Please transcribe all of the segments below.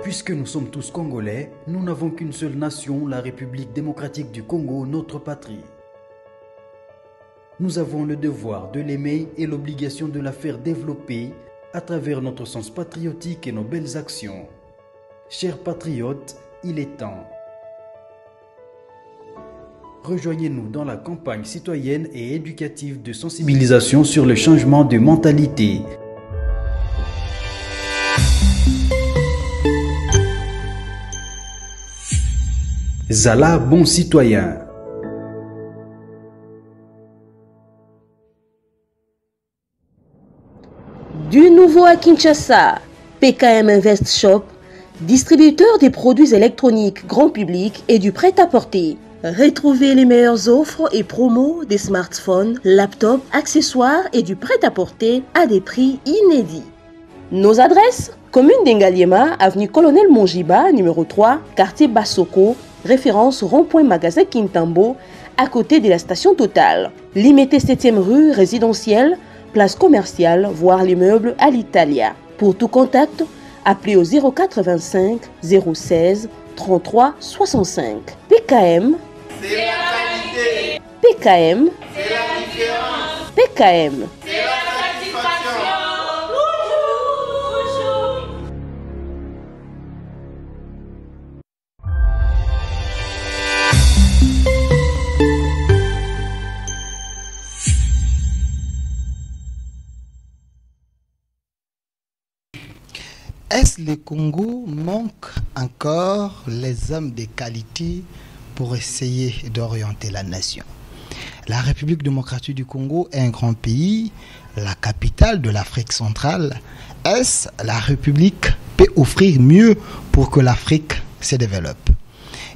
Puisque nous sommes tous Congolais, nous n'avons qu'une seule nation, la République démocratique du Congo, notre patrie. Nous avons le devoir de l'aimer et l'obligation de la faire développer à travers notre sens patriotique et nos belles actions. Chers patriotes, il est temps. Rejoignez-nous dans la campagne citoyenne et éducative de sensibilisation sur le changement de mentalité. Zala bon citoyen. Du nouveau à Kinshasa, PKM Invest Shop, distributeur des produits électroniques grand public et du prêt-à-porter. Retrouvez les meilleures offres et promos des smartphones, laptops, accessoires et du prêt-à-porter à des prix inédits. Nos adresses: commune d'Engaliema, avenue Colonel Mongiba, numéro 3, quartier Bassoko, référence rond-point magasin Kintambo, à côté de la station Total. Limité 7e rue résidentielle, place commerciale, voire l'immeuble à l'Italia. Pour tout contact, appelez au 0425 016 33 65. PKM, c'est la qualité. PKM, c'est la différence. PKM, c'est la satisfaction. Est-ce le Congo manque encore les hommes de qualité pour essayer d'orienter la nation? La République démocratique du Congo est un grand pays, la capitale de l'Afrique centrale. Est-ce la République peut offrir mieux pour que l'Afrique se développe?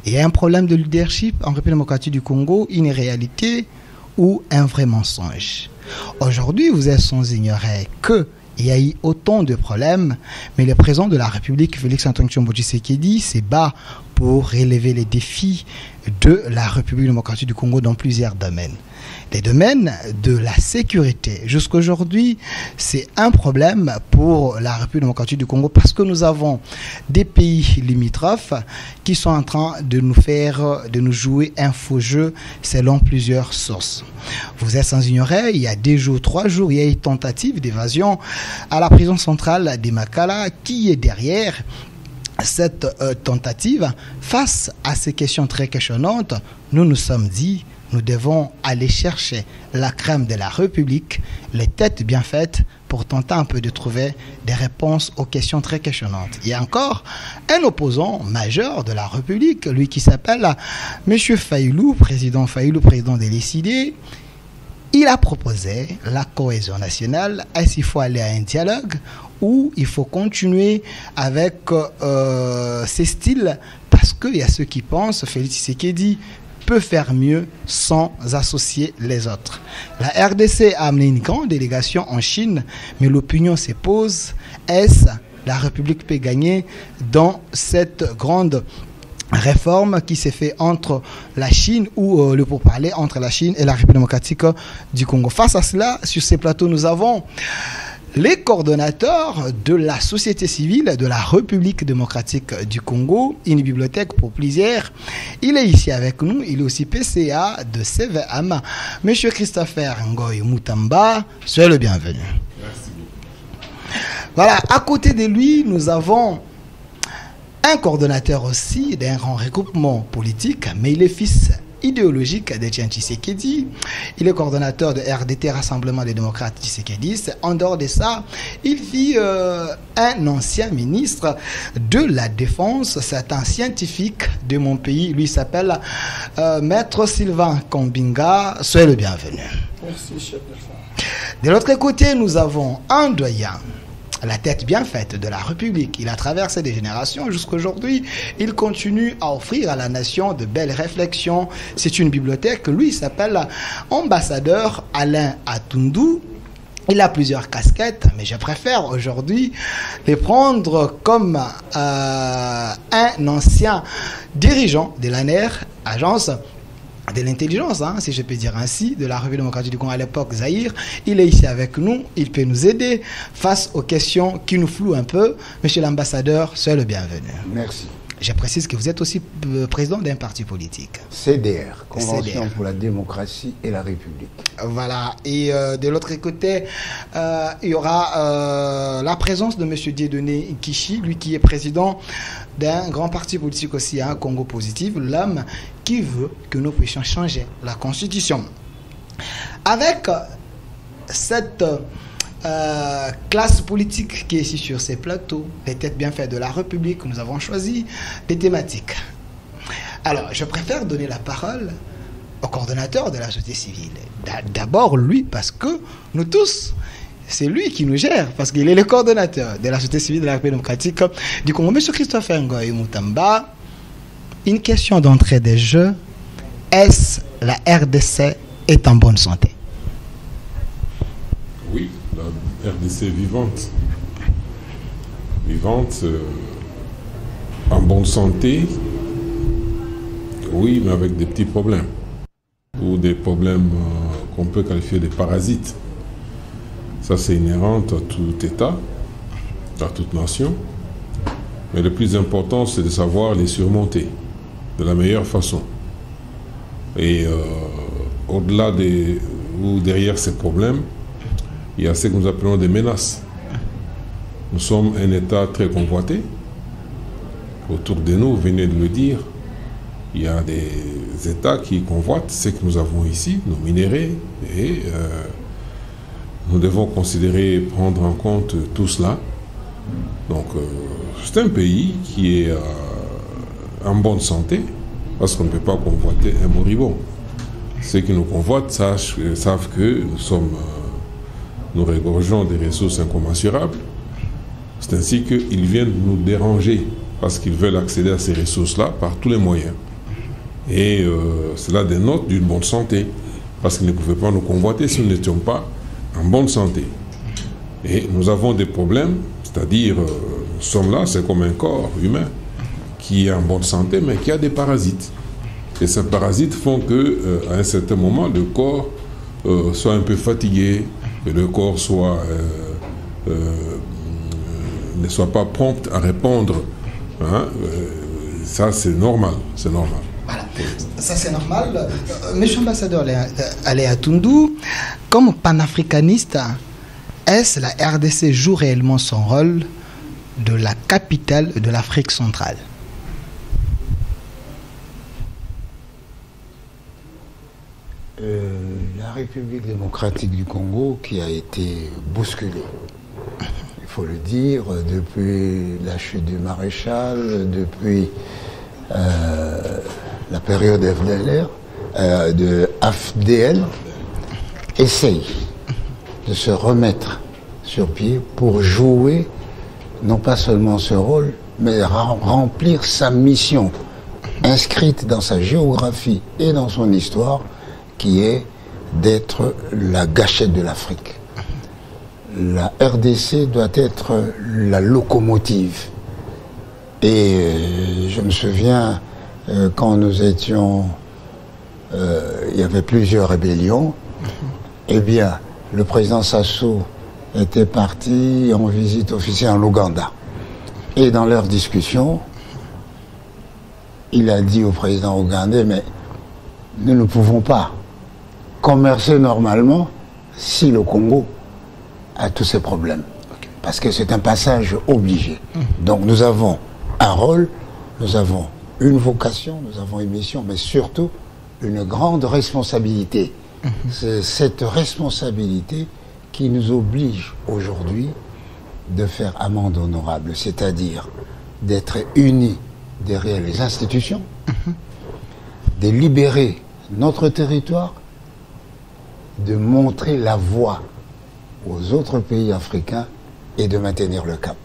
Il y a un problème de leadership en République démocratique du Congo, une réalité ou un vrai mensonge? Aujourd'hui, vous êtes sans ignorer que il y a eu autant de problèmes, mais le président de la République, Félix-Antoine Tshisekedi, se bat pour relever les défis de la République démocratique du Congo dans plusieurs domaines. Les domaines de la sécurité, jusqu'aujourd'hui, c'est un problème pour la République démocratique du Congo parce que nous avons des pays limitrophes qui sont en train de nous jouer un faux jeu selon plusieurs sources. Vous êtes sans ignorer, il y a 2 jours, 3 jours, il y a eu une tentative d'évasion à la prison centrale de Makala. Qui est derrière cette tentative? Face à ces questions très questionnantes, nous nous sommes dit, nous devons aller chercher la crème de la République, les têtes bien faites, pour tenter un peu de trouver des réponses aux questions très questionnantes. Il y a encore un opposant majeur de la République, lui qui s'appelle M. Faïlou, président de l'ECD. Il a proposé la cohésion nationale. Est-ce qu'il faut aller à un dialogue ou il faut continuer avec ces styles? Parce qu'il y a ceux qui pensent, Félix Tshisekedi peut faire mieux sans associer les autres. La RDC a amené une grande délégation en Chine, mais l'opinion se pose, est-ce la République peut gagner dans cette grande réforme qui s'est fait entre la Chine ou le pourparler entre la Chine et la République démocratique du Congo? Face à cela, sur ces plateaux, nous avons les coordonnateurs de la société civile de la République démocratique du Congo, une bibliothèque pour plusieurs. Il est ici avec nous, il est aussi PCA de CVM, M. Christopher Ngoy Moutamba, soyez le bienvenu. Merci. Voilà, à côté de lui, nous avons un coordonnateur aussi d'un grand regroupement politique, mais il est fils idéologique de Tshisekedi. Il est coordonnateur de RDT, Rassemblement des démocrates Tshisekedi. En dehors de ça, il fit un ancien ministre de la Défense. C'est un scientifique de mon pays. Lui s'appelle Maître Sylvain Kombinga. Soyez le bienvenu. Merci, chef de. De l'autre côté, nous avons un doyen, la tête bien faite de la République. Il a traversé des générations jusqu'aujourd'hui. Il continue à offrir à la nation de belles réflexions. C'est une bibliothèque. Lui, il s'appelle ambassadeur Alain Atundu. Il a plusieurs casquettes, mais je préfère aujourd'hui les prendre comme un ancien dirigeant de l'ANER, agence de l'intelligence, hein, si je peux dire ainsi, de la République démocratique du Congo à l'époque, Zaïre. Il est ici avec nous, il peut nous aider face aux questions qui nous flouent un peu. Monsieur l'ambassadeur, soyez le bienvenu. Merci. Je précise que vous êtes aussi président d'un parti politique. CDR, Convention CDR. pour la démocratie et la République. Voilà. Et de l'autre côté, il y aura la présence de M. Dieudonné Kishi, lui qui est président d'un grand parti politique aussi, hein, Congo Positif, l'homme qui veut que nous puissions changer la Constitution. Avec cette classe politique qui est ici sur ces plateaux, les têtes bien faites de la République, nous avons choisi des thématiques. Alors, je préfère donner la parole au coordonnateur de la société civile. D'abord lui, parce que nous tous, c'est lui qui nous gère, parce qu'il est le coordonnateur de la société civile de la République démocratique du Congo. Monsieur Christopher Ngoy Moutamba, une question d'entrée des jeux. Est-ce la RDC est en bonne santé? Oui, la RDC vivante. Vivante, en bonne santé, oui, mais avec des petits problèmes. Ou des problèmes qu'on peut qualifier de parasites. Ça, c'est inhérent à tout État, à toute nation. Mais le plus important, c'est de savoir les surmonter de la meilleure façon. Et au-delà ou derrière ces problèmes, il y a ce que nous appelons des menaces. Nous sommes un État très convoité. Autour de nous, vous venez de le dire, il y a des États qui convoitent ce que nous avons ici, nos minéraux, et nous devons considérer, prendre en compte tout cela. Donc, c'est un pays qui est en bonne santé, parce qu'on ne peut pas convoiter un moribond. Ceux qui nous convoitent savent que nous regorgeons des ressources incommensurables. C'est ainsi qu'ils viennent nous déranger, parce qu'ils veulent accéder à ces ressources-là par tous les moyens. Et cela dénote d'une bonne santé, parce qu'ils ne pouvaient pas nous convoiter si nous n'étions pas en bonne santé. Et nous avons des problèmes, c'est-à-dire, nous sommes là, c'est comme un corps humain qui est en bonne santé, mais qui a des parasites. Et ces parasites font que, à un certain moment, le corps soit un peu fatigué, que le corps ne soit pas prompt à répondre. Hein, ça, c'est normal, c'est normal. Voilà, ça c'est normal. Monsieur l'ambassadeur Aléa Toundou, comme panafricaniste, est-ce la RDC joue réellement son rôle de la capitale de l'Afrique centrale? La République démocratique du Congo qui a été bousculée, il faut le dire, depuis la chute du maréchal, depuis la période FDLR, de AFDL, essaye de se remettre sur pied pour jouer non pas seulement ce rôle, mais remplir sa mission inscrite dans sa géographie et dans son histoire, qui est d'être la gâchette de l'Afrique. La RDC doit être la locomotive. Et je me souviens, quand nous étions... il y avait plusieurs rébellions. Eh bien, le président Sassou était parti en visite officielle en Ouganda. Et dans leur discussion, il a dit au président ougandais, mais nous ne pouvons pas commercer normalement si le Congo a tous ces problèmes. Parce que c'est un passage obligé. Donc nous avons un rôle, nous avons une vocation, nous avons une mission, mais surtout une grande responsabilité. C'est cette responsabilité qui nous oblige aujourd'hui de faire amende honorable, c'est-à-dire d'être unis derrière les institutions, de libérer notre territoire, de montrer la voie aux autres pays africains et de maintenir le cap.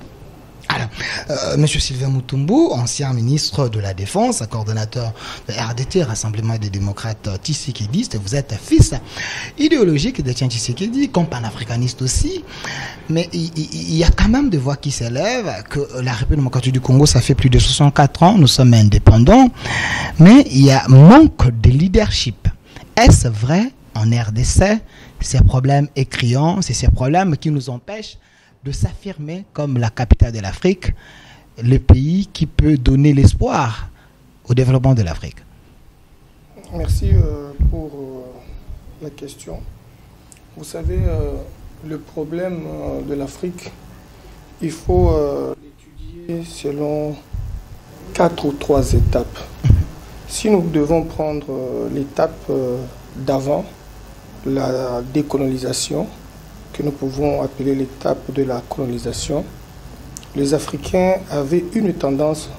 Alors, M. Sylvain Moutumbu, ancien ministre de la Défense, coordonnateur de RDT, Rassemblement des démocrates tshisekidistes, vous êtes fils idéologique de Tshisekedi, comme panafricaniste aussi, mais il y a quand même des voix qui s'élèvent, que la République démocratique du Congo, ça fait plus de 64 ans, nous sommes indépendants, mais il y a manque de leadership. Est-ce vrai en RDC? Ces problèmes écriants, c'est ces problèmes qui nous empêchent de s'affirmer comme la capitale de l'Afrique, le pays qui peut donner l'espoir au développement de l'Afrique. Merci pour la question. Vous savez, le problème de l'Afrique, il faut l'étudier selon 4 ou 3 étapes. Si nous devons prendre l'étape d'avant, la décolonisation, que nous pouvons appeler l'étape de la colonisation, les Africains avaient une tendance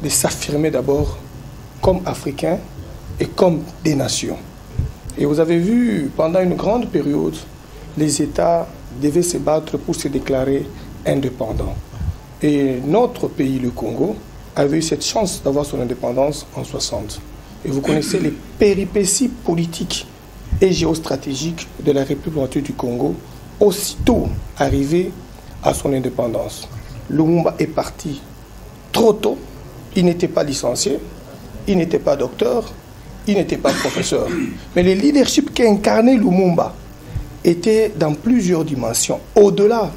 de s'affirmer d'abord comme Africains et comme des nations. Et vous avez vu, pendant une grande période, les États devaient se battre pour se déclarer indépendants. Et notre pays, le Congo, avait eu cette chance d'avoir son indépendance en 1960. Et vous connaissez les péripéties politiques et géostratégiques de la République du Congo, aussitôt arrivé à son indépendance. Lumumba est parti trop tôt, il n'était pas licencié, il n'était pas docteur, il n'était pas professeur. Mais le leadership qu'incarnait Lumumba était dans plusieurs dimensions, au-delà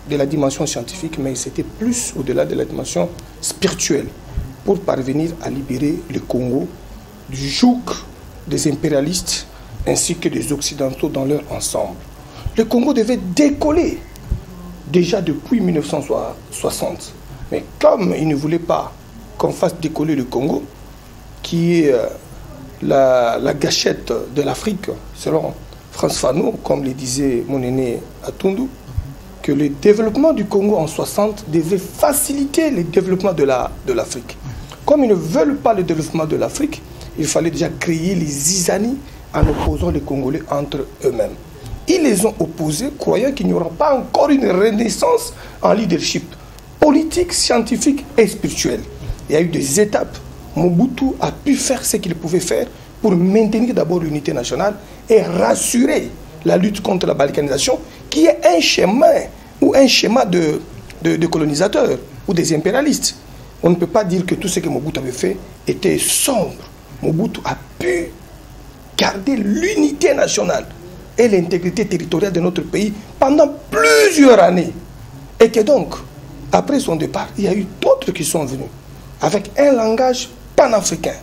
de la dimension scientifique, mais c'était plus au-delà de la dimension spirituelle, pour parvenir à libérer le Congo du joug des impérialistes ainsi que des Occidentaux dans leur ensemble. Le Congo devait décoller déjà depuis 1960. Mais comme il ne voulait pas qu'on fasse décoller le Congo, qui est la gâchette de l'Afrique, selon Frantz Fanon, comme le disait mon aîné Atundu, que le développement du Congo en 60 devait faciliter le développement de l'Afrique. Comme ils ne veulent pas le développement de l'Afrique, il fallait déjà créer les zizanies en opposant les Congolais entre eux-mêmes. Ils les ont opposés, croyant qu'il n'y aura pas encore une renaissance en leadership politique, scientifique et spirituel. Il y a eu des étapes. Mobutu a pu faire ce qu'il pouvait faire pour maintenir d'abord l'unité nationale et rassurer la lutte contre la balkanisation, qui est un chemin ou un schéma de colonisateurs ou des impérialistes. On ne peut pas dire que tout ce que Mobutu avait fait était sombre. Mobutu a pu garder l'unité nationale et l'intégrité territoriale de notre pays pendant plusieurs années. Et que donc, après son départ, il y a eu d'autres qui sont venus avec un langage panafricain,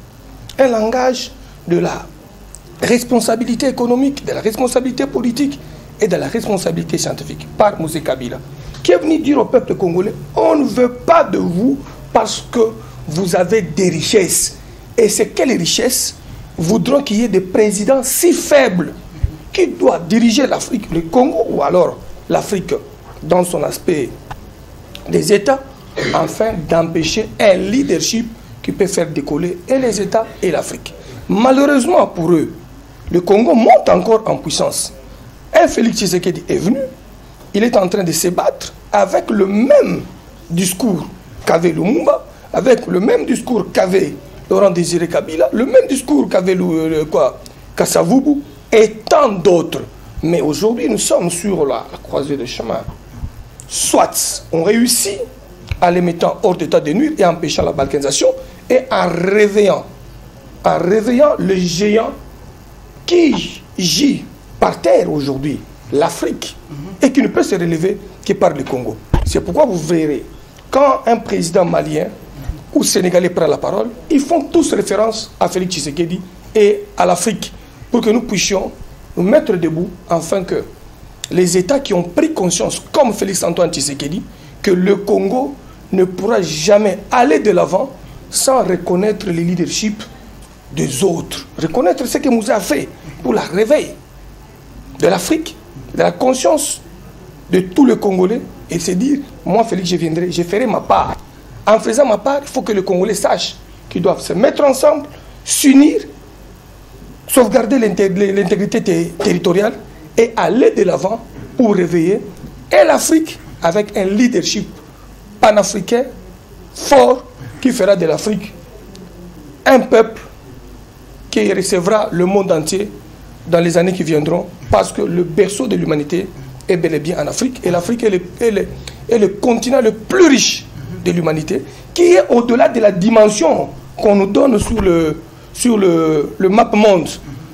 un langage de la responsabilité économique, de la responsabilité politique et de la responsabilité scientifique, par Mosé Kabila, qui est venu dire au peuple congolais: on ne veut pas de vous parce que vous avez des richesses. Et c'est quelles richesses voudront qu'il y ait des présidents si faibles qui doivent diriger l'Afrique, le Congo, ou alors l'Afrique dans son aspect des États, afin d'empêcher un leadership qui peut faire décoller et les États et l'Afrique. Malheureusement pour eux, le Congo monte encore en puissance. Un Félix Tshisekedi est venu, il est en train de se battre avec le même discours qu'avait Lumumba, avec le même discours qu'avait Laurent Désiré Kabila, le même discours qu'avait Kassavubu et tant d'autres. Mais aujourd'hui, nous sommes sur la croisée des chemins. Soit on réussit en les mettant hors d'état de nuire et en empêchant la balkanisation, et en réveillant le géant qui gît par terre aujourd'hui, l'Afrique, et qui ne peut se relever que par le Congo. C'est pourquoi vous verrez, quand un président malien ou sénégalais prend la parole, ils font tous référence à Félix Tshisekedi et à l'Afrique, pour que nous puissions nous mettre debout, afin que les États qui ont pris conscience, comme Félix Antoine Tshisekedi, que le Congo ne pourra jamais aller de l'avant sans reconnaître le leadership des autres. Reconnaître ce que Moussa a fait pour la réveil de l'Afrique, de la conscience de tous les Congolais, et se dire: moi Félix, je viendrai, je ferai ma part. En faisant ma part, il faut que les Congolais sachent qu'ils doivent se mettre ensemble, s'unir, sauvegarder l'intégrité territoriale et aller de l'avant pour réveiller et l'Afrique avec un leadership panafricain fort qui fera de l'Afrique un peuple qui recevra le monde entier dans les années qui viendront, parce que le berceau de l'humanité est bel et bien en Afrique, et l'Afrique est le continent le plus riche de l'humanité, qui est au-delà de la dimension qu'on nous donne sur le map monde.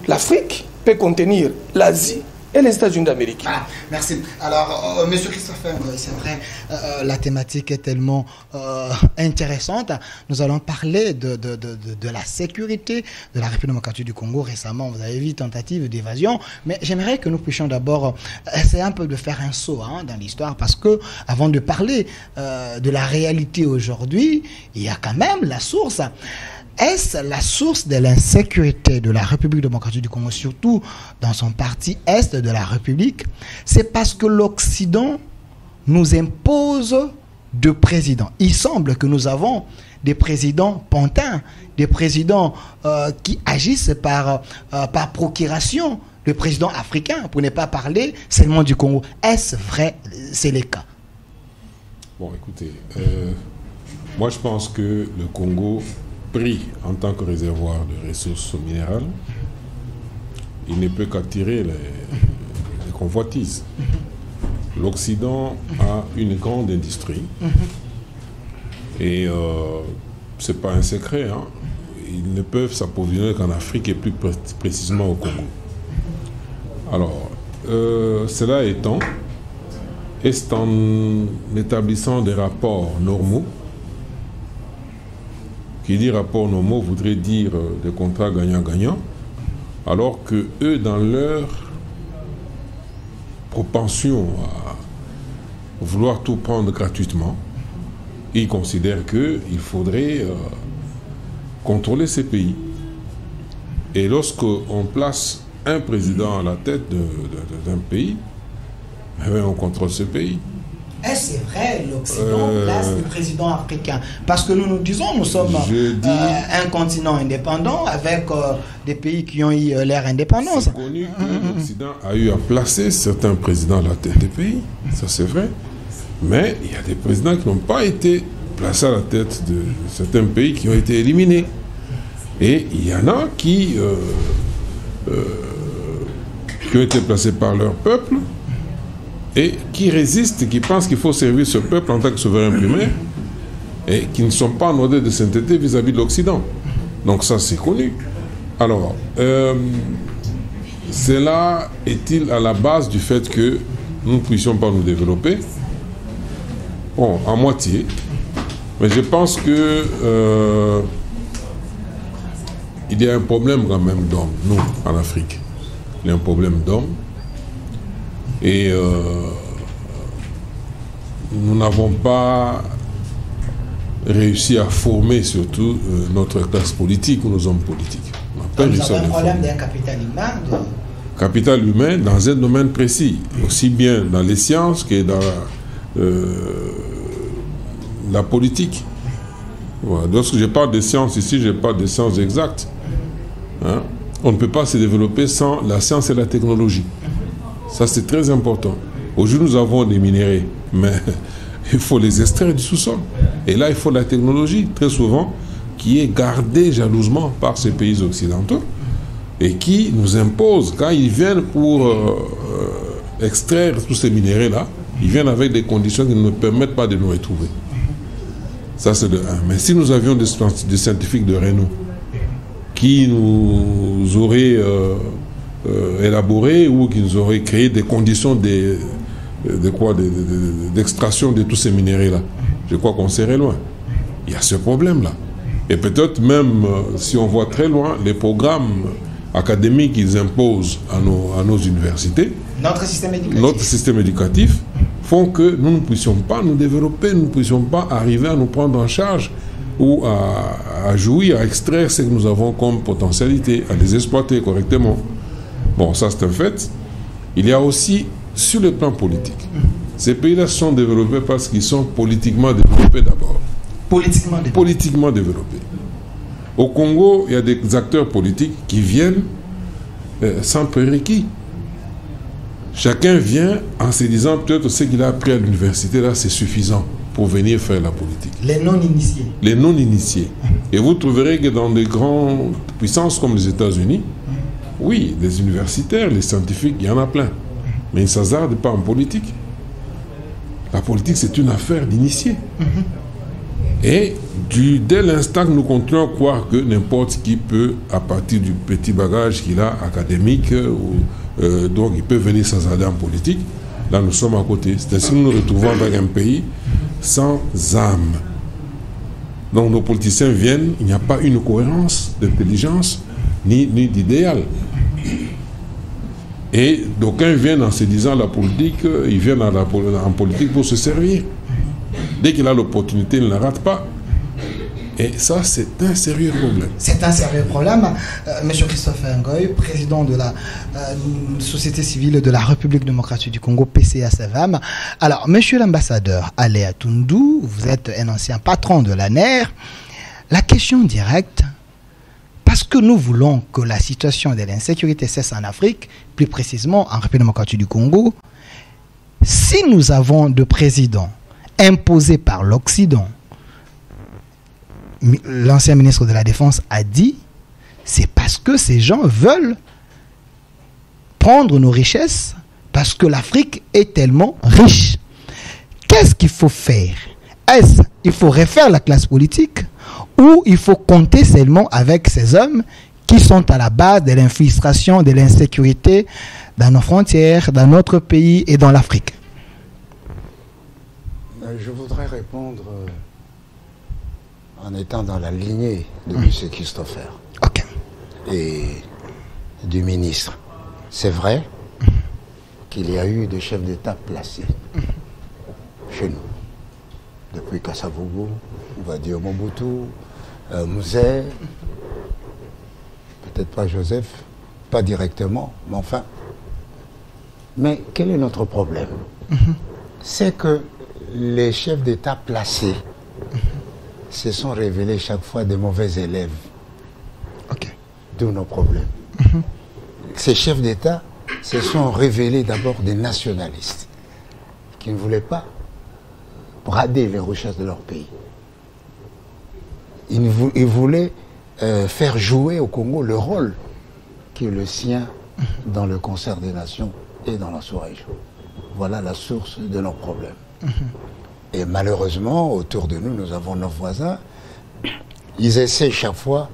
L'Afrique peut contenir l'Asie et les États-Unis d'Amérique. Ah, merci. Alors, Monsieur Christopher, c'est vrai, la thématique est tellement intéressante. Nous allons parler de la sécurité de la République démocratique du Congo. Récemment, vous avez vu tentative d'évasion, mais j'aimerais que nous puissions d'abord essayer un peu de faire un saut dans l'histoire, parce que avant de parler de la réalité aujourd'hui, il y a quand même la source. Est-ce la source de l'insécurité de la République démocratique du Congo, surtout dans son parti est de la République? C'est parce que l'Occident nous impose de présidents. Il semble que nous avons des présidents pantins, des présidents qui agissent par procuration, le président africain, pour ne pas parler seulement du Congo. Est-ce vrai? C'est le cas? Bon, écoutez, moi je pense que le Congo, pris en tant que réservoir de ressources minérales, il ne peut qu'attirer les convoitises. L'Occident a une grande industrie et c'est pas un secret, ils ne peuvent s'approvisionner qu'en Afrique et plus précisément au Congo. Alors, cela étant, est en établissant des rapports normaux. Qui dit rapport normaux voudrait dire des contrats gagnant-gagnant, alors que eux, dans leur propension à vouloir tout prendre gratuitement, ils considèrent qu'il faudrait contrôler ces pays. Et lorsqu'on place un président à la tête d'un pays, on contrôle ce pays. Est-ce c'est vrai, l'Occident place le président africain? Parce que nous nous disons, nous sommes un continent indépendant avec des pays qui ont eu leur indépendance. C'est connu que l'Occident a eu à placer certains présidents à la tête des pays, ça c'est vrai. Mais il y a des présidents qui n'ont pas été placés à la tête de certains pays qui ont été éliminés. Et il y en a qui ont été placés par leur peuple et qui résistent, qui pensent qu'il faut servir ce peuple en tant que souverain primaire et qui ne sont pas en ordre de sainteté vis-à-vis de l'Occident. Donc ça, c'est connu. Alors, cela est-il à la base du fait que nous ne puissions pas nous développer? Bon, à moitié. Mais je pense que il y a un problème quand même d'hommes, nous, en Afrique. Il y a un problème d'hommes. Et nous n'avons pas réussi à former surtout notre classe politique ou nos hommes politiques. Nous avons un problème d'un capital humain. Capital humain dans un domaine précis, aussi bien dans les sciences que dans la politique. Voilà. Lorsque je parle de sciences ici, je parle de sciences exactes. Hein? On ne peut pas se développer sans la science et la technologie. Ça, c'est très important. Aujourd'hui, nous avons des minéraux, mais il faut les extraire du sous-sol. Et là, il faut la technologie, très souvent, qui est gardée jalousement par ces pays occidentaux et qui nous impose, quand ils viennent pour extraire tous ces minéraux-là, ils viennent avec des conditions qui ne nous permettent pas de nous retrouver. Ça, c'est de 1. Mais si nous avions des scientifiques de renom qui nous auraient élaboré ou qui nous auraient créé des conditions d'extraction de tous ces minéraux-là, je crois qu'on serait loin. Il y a ce problème-là. Et peut-être même, si on voit très loin, les programmes académiques qu'ils imposent à nos universités, notre système éducatif, font que nous ne puissions pas nous développer, nous ne puissions pas arriver à nous prendre en charge ou à jouir, à extraire ce que nous avons comme potentialité, à les exploiter correctement. Bon, ça c'est un fait. Il y a aussi, sur le plan politique, ces pays-là sont développés parce qu'ils sont politiquement développés d'abord. Politiquement développés. Au Congo, il y a des acteurs politiques qui viennent sans prérequis. Chacun vient en se disant peut-être ce qu'il a appris à l'université, là, c'est suffisant. pour venir faire la politique. Les non-initiés. Les non-initiés. Et vous trouverez que dans des grandes puissances comme les États-Unis, oui, les universitaires, les scientifiques, il y en a plein. Mais ils ne s'hasardent pas en politique. La politique, c'est une affaire d'initiés. Et dès l'instant que nous continuons à croire que n'importe qui peut, à partir du petit bagage qu'il a académique, donc il peut venir s'hasarder en politique, là nous sommes à côté. C'est ainsi que nous nous retrouvons avec un pays sans âme. Donc nos politiciens viennent, il n'y a pas une cohérence d'intelligence ni d'idéal. Et d'aucuns viennent en se disant la politique, ils viennent en politique pour se servir. Dès qu'il a l'opportunité, il ne la rate pas. Et ça, c'est un sérieux problème. C'est un sérieux problème. Monsieur Christopher Ngoy, président de la Société civile de la République démocratique du Congo, PCA-SAVAM. Alors, monsieur l'ambassadeur Aléa Toundou, vous êtes un ancien patron de l'ANER. La question directe, parce que nous voulons que la situation de l'insécurité cesse en Afrique, plus précisément en République démocratique du Congo, si nous avons de présidents imposés par l'Occident, l'ancien ministre de la Défense a dit, c'est parce que ces gens veulent prendre nos richesses, parce que l'Afrique est tellement riche. Qu'est-ce qu'il faut faire? Est-ce qu'il faut refaire la classe politique ou il faut compter seulement avec ces hommes qui sont à la base de l'infiltration, de l'insécurité dans nos frontières, dans notre pays et dans l'Afrique? Je voudrais répondre en étant dans la lignée de M. Christopher et du ministre. C'est vrai qu'il y a eu des chefs d'État placés chez nous. Depuis Kasavubu, on va dire Mobutu, Mouzé, peut-être pas Joseph, pas directement, mais enfin. Mais quel est notre problème? C'est que les chefs d'État placés se sont révélés chaque fois des mauvais élèves. D'où nos problèmes. Ces chefs d'État se sont révélés d'abord des nationalistes qui ne voulaient pas brader les richesses de leur pays. Ils voulaient faire jouer au Congo le rôle qui est le sien dans le concert des nations et dans la sous-région. Voilà la source de nos problèmes. Et malheureusement, autour de nous, nous avons nos voisins. Ils essaient chaque fois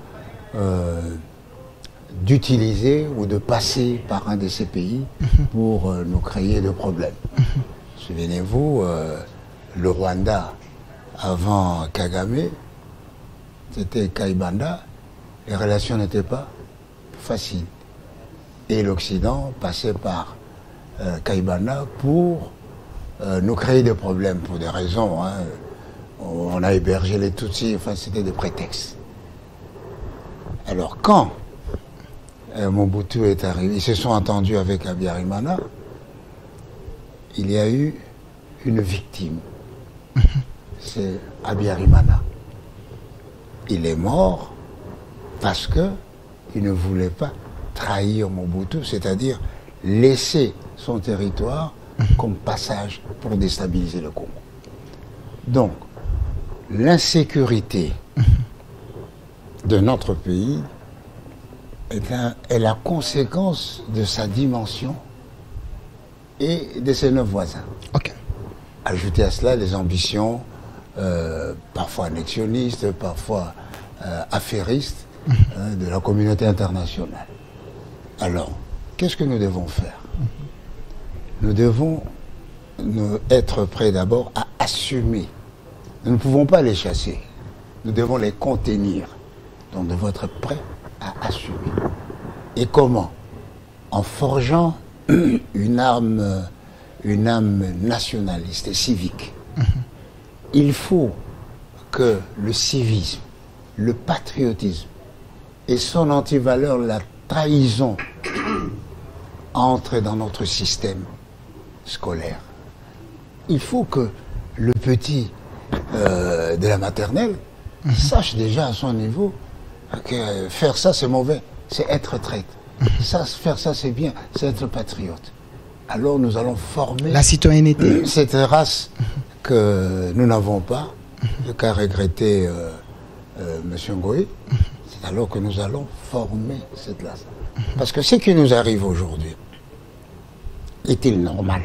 d'utiliser ou de passer par un de ces pays pour nous créer de problèmes. Souvenez-vous, le Rwanda, avant Kagame, c'était Kayibanda, les relations n'étaient pas faciles. Et l'Occident passait par Kayibanda pour nous créer des problèmes, pour des raisons. Hein. On a hébergé les Tutsis, enfin c'était des prétextes. Alors quand Mobutu est arrivé, ils se sont entendus avec Habyarimana, il y a eu une victime. C'est Habyarimana. Il est mort parce qu'il ne voulait pas trahir Mobutu, c'est-à-dire laisser son territoire comme passage pour déstabiliser le Congo. Donc, l'insécurité de notre pays est la conséquence de sa dimension et de ses 9 voisins. Ajoutez à cela les ambitions, parfois annexionnistes, parfois affairistes, de la communauté internationale. Alors, qu'est-ce que nous devons faire? Nous devons être prêts d'abord à assumer. Nous ne pouvons pas les chasser. Nous devons les contenir. Donc nous devons être prêts à assumer. Et comment? En forgeant une âme nationaliste et civique. Il faut que le civisme, le patriotisme et son antivaleur, la trahison, entrent dans notre système scolaire. Il faut que le petit de la maternelle sache déjà à son niveau que faire ça c'est mauvais, c'est être traître. Faire ça c'est bien, c'est être patriote. Alors nous allons former la citoyenneté, cette race que nous n'avons pas, le qu'a regretté M. Ngoï, c'est alors que nous allons former cette classe. Parce que ce qui nous arrive aujourd'hui, est-il normal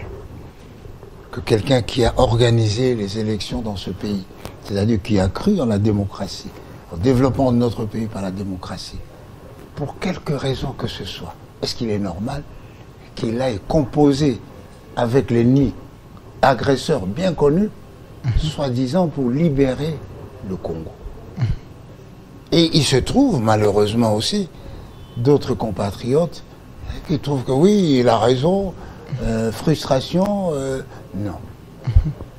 que quelqu'un qui a organisé les élections dans ce pays, c'est-à-dire qui a cru en la démocratie, au développement de notre pays par la démocratie, pour quelque raison que ce soit, est-ce qu'il est normal qu'il aille composer avec l'ennemi agresseur bien connu, soi-disant pour libérer le Congo? Et il se trouve malheureusement aussi d'autres compatriotes qui trouvent que oui, il a raison, frustration, non.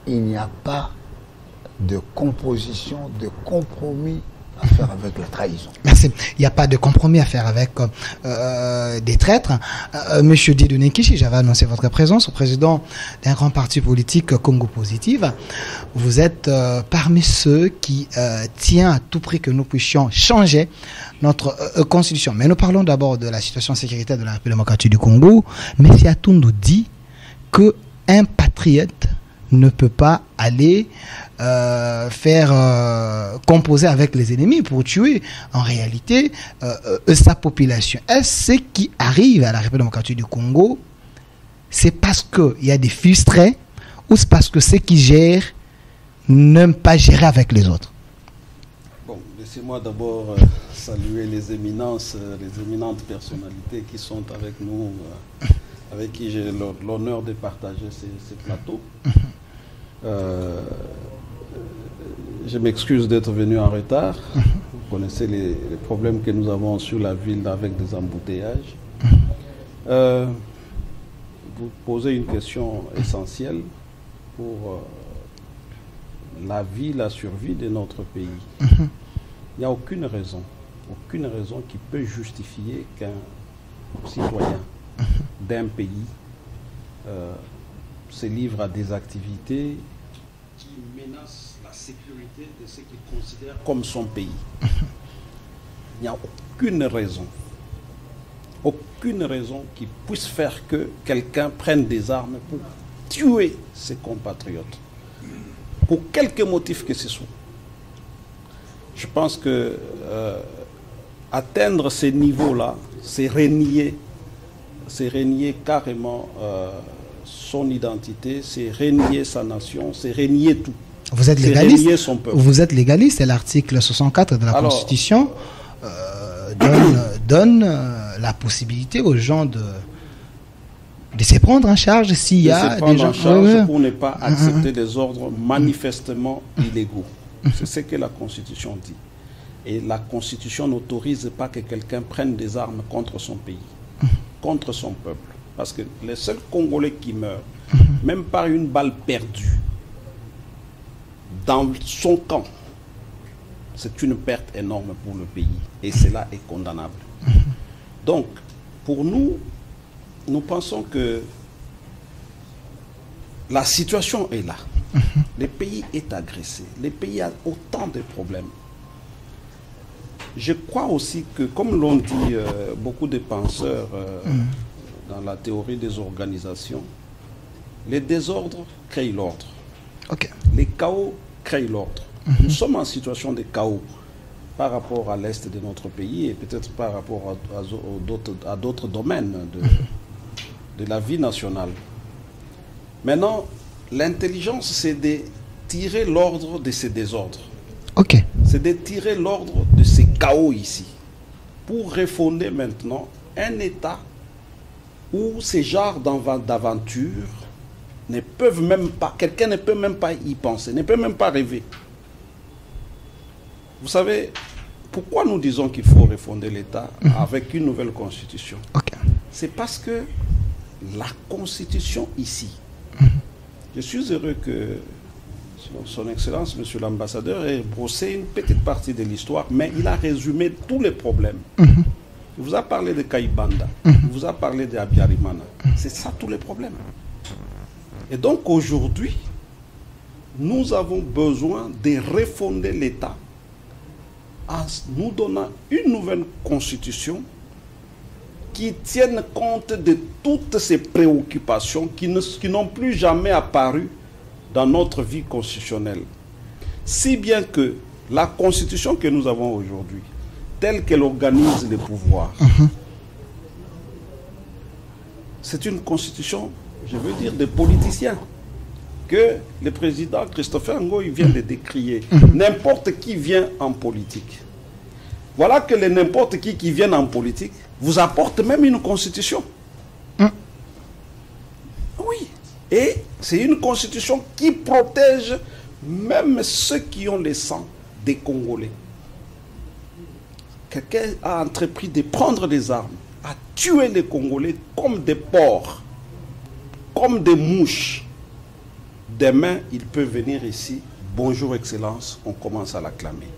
Il n'y a pas de composition, de compromis à faire avec la trahison. Merci. Il n'y a pas de compromis à faire avec des traîtres. Monsieur Dieudonné Kishi, j'avais annoncé votre présence au président d'un grand parti politique Congo Positive. Vous êtes parmi ceux qui tiennent à tout prix que nous puissions changer notre constitution. Mais nous parlons d'abord de la situation sécuritaire de la République démocratique du Congo. Mais Siatou nous dit qu'un patriote ne peut pas aller faire composer avec les ennemis pour tuer en réalité sa population. Est-ce ce qui arrive à la République démocratique du Congo, c'est parce qu'il y a des frustrés ou c'est parce que ceux qui gèrent n'aiment pas gérer avec les autres? Bon, laissez-moi d'abord saluer les éminences, les éminentes personnalités qui sont avec nous, avec qui j'ai l'honneur de partager ces plateaux. Je m'excuse d'être venu en retard. Vous connaissez les problèmes que nous avons sur la ville avec des embouteillages. Vous posez une question essentielle pour la vie, la survie de notre pays. Il n'y a aucune raison qui peut justifier qu'un citoyen d'un pays se livre à des activités qui menacent la sécurité de ce qu'il considère comme son pays. Il n'y a aucune raison qui puisse faire que quelqu'un prenne des armes pour tuer ses compatriotes, pour quelque motif que ce soit. Je pense que atteindre ces niveaux-là, c'est renier carrément son identité, c'est renier sa nation, c'est renier tout. Vous êtes légaliste. Son peuple. Vous êtes légaliste, et l'article 64 de la Constitution donne la possibilité aux gens de se prendre en charge s'il y a des gens pour ne pas accepter des ordres manifestement illégaux. C'est ce que la Constitution dit. Et la Constitution n'autorise pas que quelqu'un prenne des armes contre son pays, contre son peuple. Parce que les seuls Congolais qui meurent, même par une balle perdue, dans son camp, c'est une perte énorme pour le pays. Et cela est condamnable. Donc, pour nous, nous pensons que la situation est là. Le pays est agressé. Le pays a autant de problèmes. Je crois aussi que, comme l'ont dit beaucoup de penseurs dans la théorie des organisations, les désordres créent l'ordre. Les chaos créent l'ordre. Nous sommes en situation de chaos par rapport à l'est de notre pays et peut-être par rapport à d'autres domaines de la vie nationale. Maintenant, l'intelligence, c'est de tirer l'ordre de ces désordres. C'est de tirer l'ordre de ces chaos ici pour refonder maintenant un État où ces genres d'aventures ne peuvent même pas, quelqu'un ne peut même pas y penser, ne peut même pas rêver. Vous savez, pourquoi nous disons qu'il faut refonder l'État avec une nouvelle constitution? C'est parce que la constitution ici, je suis heureux que son Excellence, Monsieur l'ambassadeur, ait brossé une petite partie de l'histoire, mais il a résumé tous les problèmes. Il vous a parlé de Kaibanda, il vous a parlé de Abiyarimana. C'est ça tous les problèmes. Et donc aujourd'hui, nous avons besoin de refonder l'État en nous donnant une nouvelle constitution qui tienne compte de toutes ces préoccupations qui n'ont plus jamais apparu dans notre vie constitutionnelle. Si bien que la constitution que nous avons aujourd'hui, telle qu'elle organise les pouvoirs, c'est une constitution, je veux dire, des politiciens, que le président Christopher Ngoy vient de décrier. N'importe qui vient en politique. Voilà que les n'importe qui viennent en politique vous apporte même une constitution. Oui. Et c'est une constitution qui protège même ceux qui ont le sang des Congolais. Quelqu'un a entrepris de prendre des armes, à tuer les Congolais comme des porcs, comme des mouches. Demain, il peut venir ici. Bonjour, Excellence, on commence à l'acclamer.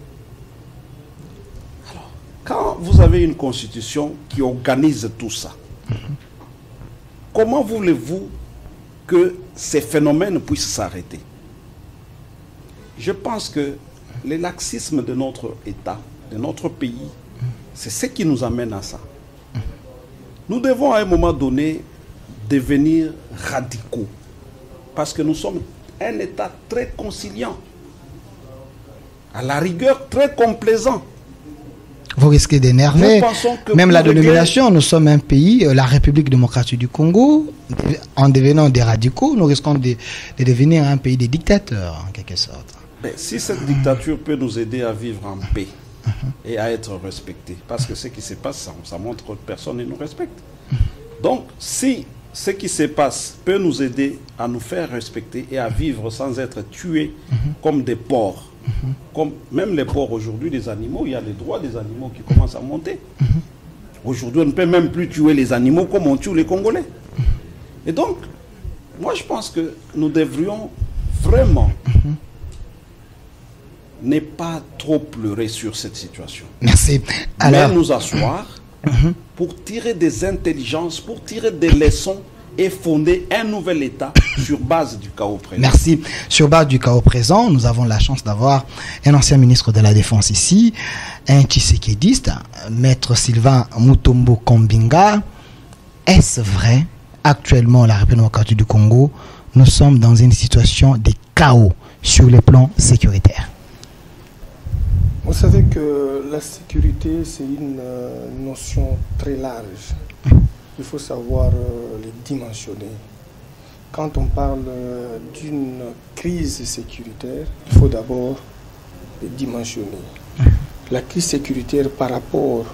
Alors, quand vous avez une constitution qui organise tout ça, comment voulez-vous que ces phénomènes puissent s'arrêter? Je pense que le laxisme de notre État, de notre pays, c'est ce qui nous amène à ça. Nous devons à un moment donné devenir radicaux. Parce que nous sommes un État très conciliant. À la rigueur, très complaisant. Vous risquez d'énerver même la dénomination. Nous sommes un pays, la République démocratique du Congo. En devenant des radicaux, nous risquons de devenir un pays des dictateurs, en quelque sorte. Mais si cette dictature peut nous aider à vivre en paix et à être respectés, parce que ce qui se passe, ça montre que personne ne nous respecte. Donc, si ce qui se passe peut nous aider à nous faire respecter et à vivre sans être tués comme des porcs, comme même les porcs aujourd'hui, les animaux, il y a les droits des animaux qui commencent à monter. Aujourd'hui, on ne peut même plus tuer les animaux comme on tue les Congolais. Et donc, moi je pense que nous devrions vraiment ne pas trop pleurer sur cette situation. Merci. Alors, mais nous asseoir pour tirer des intelligences, pour tirer des leçons et fonder un nouvel État sur base du chaos présent. Merci. Sur base du chaos présent, nous avons la chance d'avoir un ancien ministre de la Défense ici, un Tshisekidiste, Maître Sylvain Mutombo Kombinga. Est-ce vrai, actuellement, la République démocratique du Congo, nous sommes dans une situation de chaos sur le plan sécuritaire? Vous savez que la sécurité, c'est une notion très large. Il faut savoir les dimensionner. Quand on parle d'une crise sécuritaire, il faut d'abord les dimensionner. La crise sécuritaire par rapport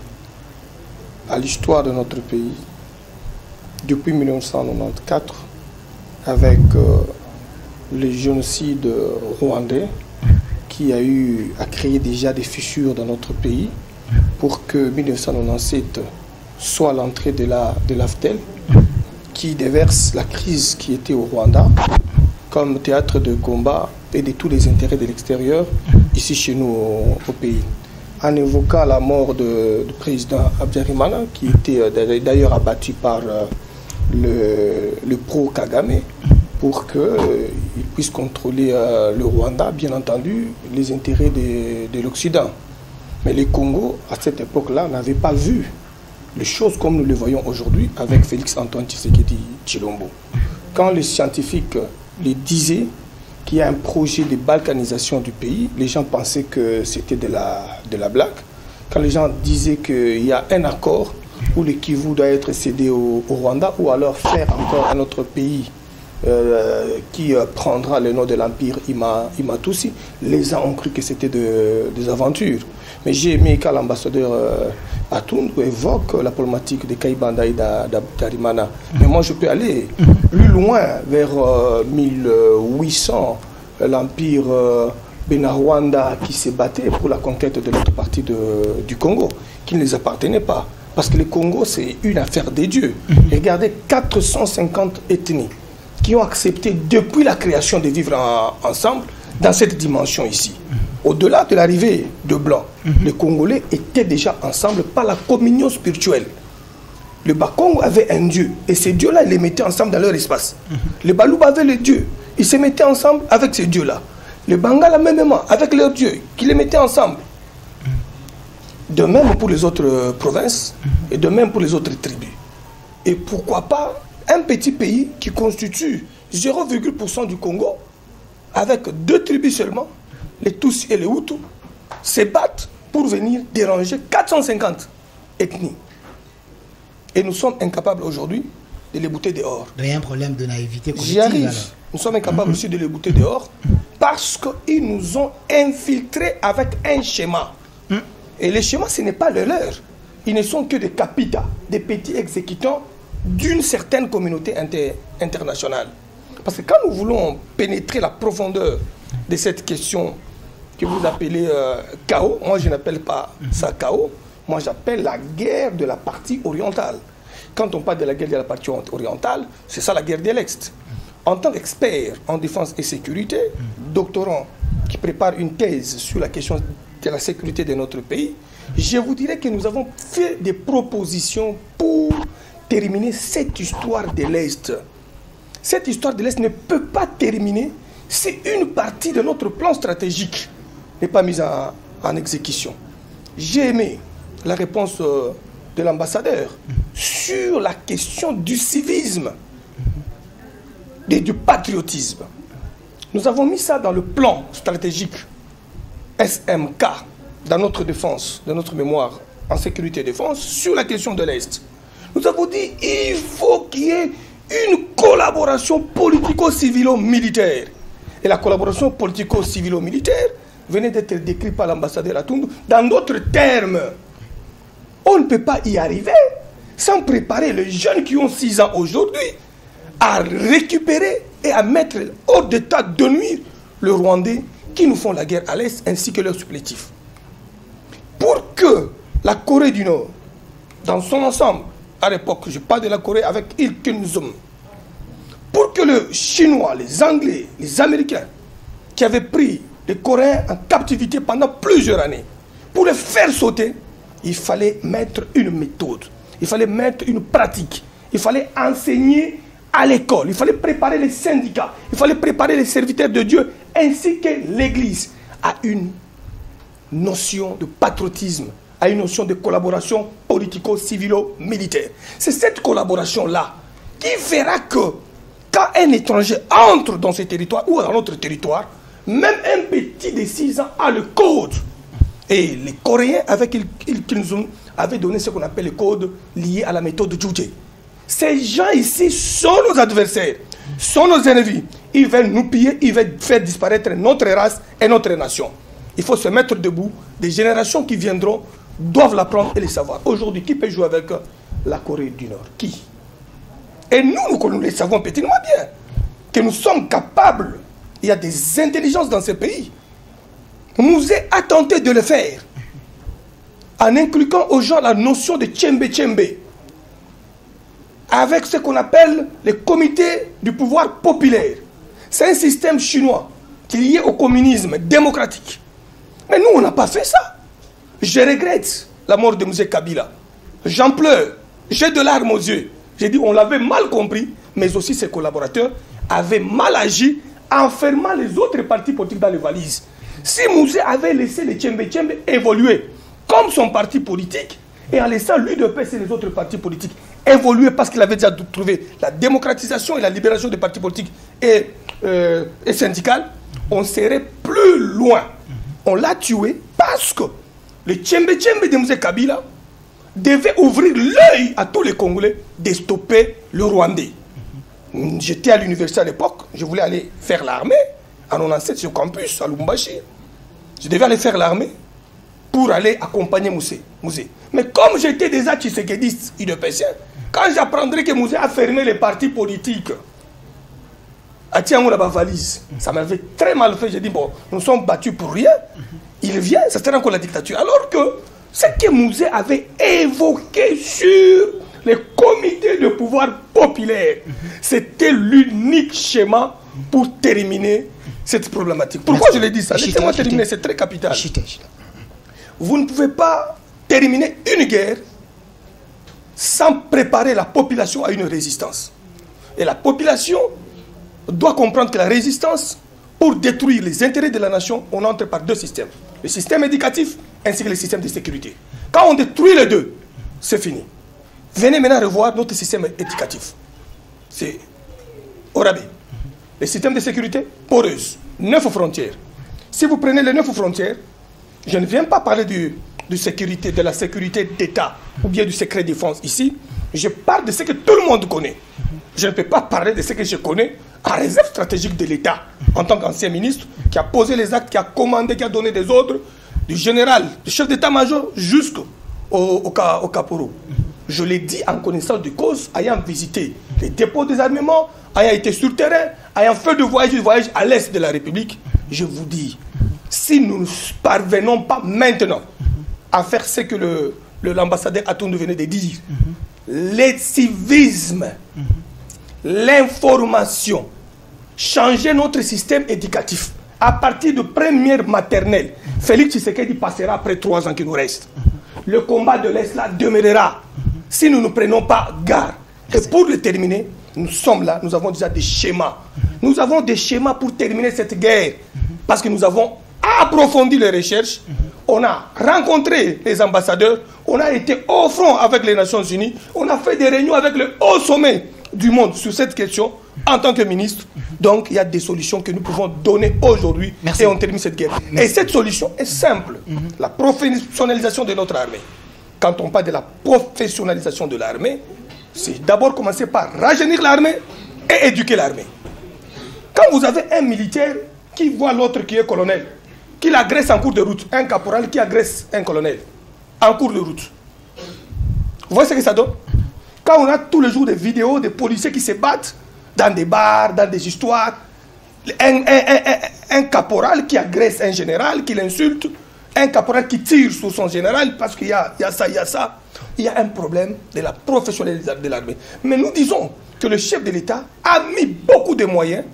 à l'histoire de notre pays, depuis 1994, avec le génocide rwandais, qui a créé déjà des fissures dans notre pays pour que 1997 soit l'entrée de l'AFTEL, qui déverse la crise qui était au Rwanda comme théâtre de combat et de tous les intérêts de l'extérieur ici chez nous au pays. En évoquant la mort du président Habyarimana, qui était d'ailleurs abattu par le pro-Kagame, pour qu'il puisse contrôler le Rwanda, bien entendu, les intérêts de l'Occident. Mais les Congos, à cette époque-là, n'avaient pas vu les choses comme nous les voyons aujourd'hui avec Félix-Antoine Tshisekedi Tshilombo. Quand les scientifiques les disaient qu'il y a un projet de balkanisation du pays, les gens pensaient que c'était de la blague. Quand les gens disaient qu'il y a un accord où le Kivu doit être cédé au Rwanda, ou alors faire encore un autre pays qui prendra le nom de l'empire Imatusi, les gens ont cru que c'était des aventures. Mais j'ai aimé quand l'ambassadeur Atundu évoque la problématique de Kaibanda et d'Arimana. Mais moi je peux aller plus loin, vers 1800, l'empire Benarwanda qui s'est battu pour la conquête de l'autre partie du Congo, qui ne les appartenait pas. Parce que le Congo, c'est une affaire des dieux. Et regardez, 450 ethnies qui ont accepté depuis la création de vivre ensemble dans cette dimension ici. Au-delà de l'arrivée de Blancs, les Congolais étaient déjà ensemble par la communion spirituelle. Le Bakongo avait un dieu, et ces dieux-là, ils les mettaient ensemble dans leur espace. Les Balouba avaient les dieux, ils se mettaient ensemble avec ces dieux-là. Les Bangala, même avec leurs dieux, qui les mettaient ensemble. De même pour les autres provinces, et de même pour les autres tribus. Et pourquoi pas un petit pays qui constitue 0,% du Congo, avec 2 tribus seulement, les Tutsis et les Hutus, se battent pour venir déranger 450 ethnies. Et nous sommes incapables aujourd'hui de les bouter dehors. Il y a un problème de naïveté collective. J'y arrive. Alors. Nous sommes incapables aussi de les bouter dehors parce qu'ils nous ont infiltrés avec un schéma. Et les schémas, ce n'est pas le leur. Ils ne sont que des capitas, des petits exécutants d'une certaine communauté internationale. Parce que quand nous voulons pénétrer la profondeur de cette question que vous appelez chaos, moi je n'appelle pas ça chaos, moi j'appelle la guerre de la partie orientale. Quand on parle de la guerre de la partie orientale, c'est ça la guerre de l'Est. En tant qu'expert en défense et sécurité, doctorant qui prépare une thèse sur la question de la sécurité de notre pays, je vous dirais que nous avons fait des propositions pour terminer cette histoire de l'Est. Cette histoire de l'Est ne peut pas terminer si une partie de notre plan stratégique n'est pas mise en exécution. J'ai aimé la réponse de l'ambassadeur sur la question du civisme et du patriotisme. Nous avons mis ça dans le plan stratégique SMK, dans notre défense, dans notre mémoire en sécurité et défense, sur la question de l'Est. Nous avons dit qu'il faut qu'il y ait une collaboration politico-civilo-militaire. Et la collaboration politico-civilo-militaire venait d'être décrite par l'ambassadeur Atundu. Dans d'autres termes, on ne peut pas y arriver sans préparer les jeunes qui ont 6 ans aujourd'hui à récupérer et à mettre hors d'état de nuire les Rwandais qui nous font la guerre à l'Est ainsi que leurs supplétifs. Pour que la Corée du Nord, dans son ensemble, à l'époque, je parle de la Corée avec Il Kim-jong, pour que les Chinois, les Anglais, les Américains, qui avaient pris les Coréens en captivité pendant plusieurs années, pour les faire sauter, il fallait mettre une méthode, il fallait mettre une pratique, il fallait enseigner à l'école, il fallait préparer les syndicats, il fallait préparer les serviteurs de Dieu, ainsi que l'Église, à une notion de patriotisme, à une notion de collaboration politico-civilo-militaire. C'est cette collaboration-là qui fera que quand un étranger entre dans ce territoire ou dans notre territoire, même un petit de 6 ans a le code. Et les Coréens, avec Il Kim-jong, avaient donné ce qu'on appelle le code lié à la méthode Juche. Ces gens ici sont nos adversaires, sont nos ennemis. Ils veulent nous piller, ils veulent faire disparaître notre race et notre nation. Il faut se mettre debout. Des générations qui viendront doivent l'apprendre et le savoir. Aujourd'hui, qui peut jouer avec la Corée du Nord? Qui? Et nous le savons petitement bien, que nous sommes capables. Il y a des intelligences dans ce pays. Mouzé a tenté de le faire en inculquant aux gens la notion de tchembe-tchembe avec ce qu'on appelle le comité du pouvoir populaire. C'est un système chinois qui est lié au communisme démocratique. Mais nous, on n'a pas fait ça. Je regrette la mort de M. Kabila. J'en pleure. J'ai de larmes aux yeux. J'ai dit on l'avait mal compris, mais aussi ses collaborateurs avaient mal agi en fermant les autres partis politiques dans les valises. Si Mouzé avait laissé les Tchembe-Tchembe évoluer comme son parti politique et en laissant l'UDPS et les autres partis politiques évoluer parce qu'il avait déjà trouvé la démocratisation et la libération des partis politiques et syndicales, on serait plus loin. On l'a tué parce que les Tchembe-Tchembe de M. Kabila devaient ouvrir l'œil à tous les Congolais de stopper le Rwandais. J'étais à l'université à l'époque, je voulais aller faire l'armée à 97 sur campus à Lubumbashi. Je devais aller faire l'armée pour aller accompagner Mouzé. Mais comme j'étais déjà tshisekidiste UDPSien, quand j'apprendrai que Mouzé a fermé les partis politiques à Tiamou la valise, ça m'avait très mal fait. J'ai dit bon, nous sommes battus pour rien. Il vient, ça sera encore la dictature. Alors que ce que Mouzé avait évoqué sur les comités de pouvoir populaire, c'était l'unique schéma pour terminer cette problématique. Pourquoi je l'ai dit ça? Laissez-moi terminer, c'est très capital. Vous ne pouvez pas terminer une guerre sans préparer la population à une résistance. Et la population doit comprendre que la résistance, pour détruire les intérêts de la nation, on entre par 2 systèmes. Le système éducatif ainsi que le système de sécurité. Quand on détruit les 2, c'est fini. Venez maintenant revoir notre système éducatif. C'est au rabais. Le système de sécurité, poreuse. 9 frontières. Si vous prenez les 9 frontières, je ne viens pas parler de sécurité, de la sécurité d'État ou bien du secret défense ici. Je parle de ce que tout le monde connaît. Je ne peux pas parler de ce que je connais en réserve stratégique de l'État, en tant qu'ancien ministre, qui a posé les actes, qui a commandé, qui a donné des ordres, du général, du chef d'état-major jusqu'au caporal. Je l'ai dit en connaissance de cause, ayant visité les dépôts des armements, ayant été sur le terrain, ayant fait du voyage à l'est de la République. Je vous dis, si nous ne parvenons pas maintenant à faire ce que l'ambassadeur Atoundou venait de dire, le civisme, l'information, changer notre système éducatif à partir de première maternelle. Félix Tshisekedi passera après 3 ans qui nous restent. Le combat de l'Est là demeurera si nous ne prenons pas garde. Et pour le terminer, nous sommes là, nous avons déjà des schémas. Nous avons des schémas pour terminer cette guerre parce que nous avons approfondi les recherches. On a rencontré les ambassadeurs, on a été au front avec les Nations Unies, on a fait des réunions avec le haut sommet du monde sur cette question en tant que ministre. Donc il y a des solutions que nous pouvons donner aujourd'hui et on termine cette guerre. Et cette solution est simple, la professionnalisation de notre armée. Quand on parle de la professionnalisation de l'armée, c'est d'abord commencer par rajeunir l'armée et éduquer l'armée. Quand vous avez un militaire qui voit l'autre qui est colonel, qui l'agresse en cours de route, un caporal qui agresse un colonel en cours de route, vous voyez ce que ça donne? Quand on a tous les jours des vidéos de policiers qui se battent dans des bars, dans des histoires, un caporal qui agresse un général, qui l'insulte, un caporal qui tire sur son général parce qu'il y a ça, il y a ça. Il y a un problème de la professionnalisation de l'armée. Mais nous disons que le chef de l'État a mis beaucoup de moyens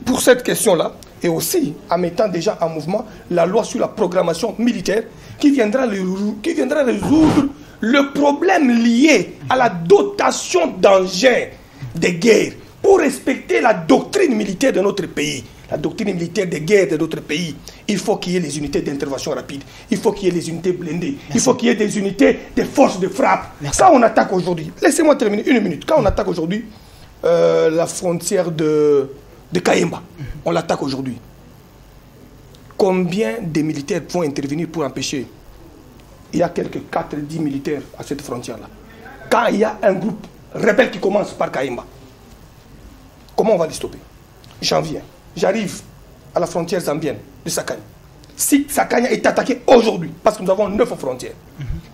pour cette question-là et aussi en mettant déjà en mouvement la loi sur la programmation militaire qui viendra résoudre le problème lié à la dotation d'engins de guerre pour respecter la doctrine militaire de notre pays. La doctrine militaire de guerre de notre pays, il faut qu'il y ait les unités d'intervention rapide, il faut qu'il y ait les unités blindées, il faut qu'il y ait des unités de force de frappe. Quand on attaque aujourd'hui, laissez-moi terminer une minute, quand on attaque aujourd'hui la frontière de Kayemba, on l'attaque aujourd'hui. Combien de militaires vont intervenir pour empêcher? Il y a quelques 4-10 militaires à cette frontière-là. Quand il y a un groupe rebelle qui commence par Kayemba, comment on va les stopper? J'en viens. J'arrive à la frontière zambienne de Sakanya. Si Sakanya est attaqué aujourd'hui, parce que nous avons 9 frontières,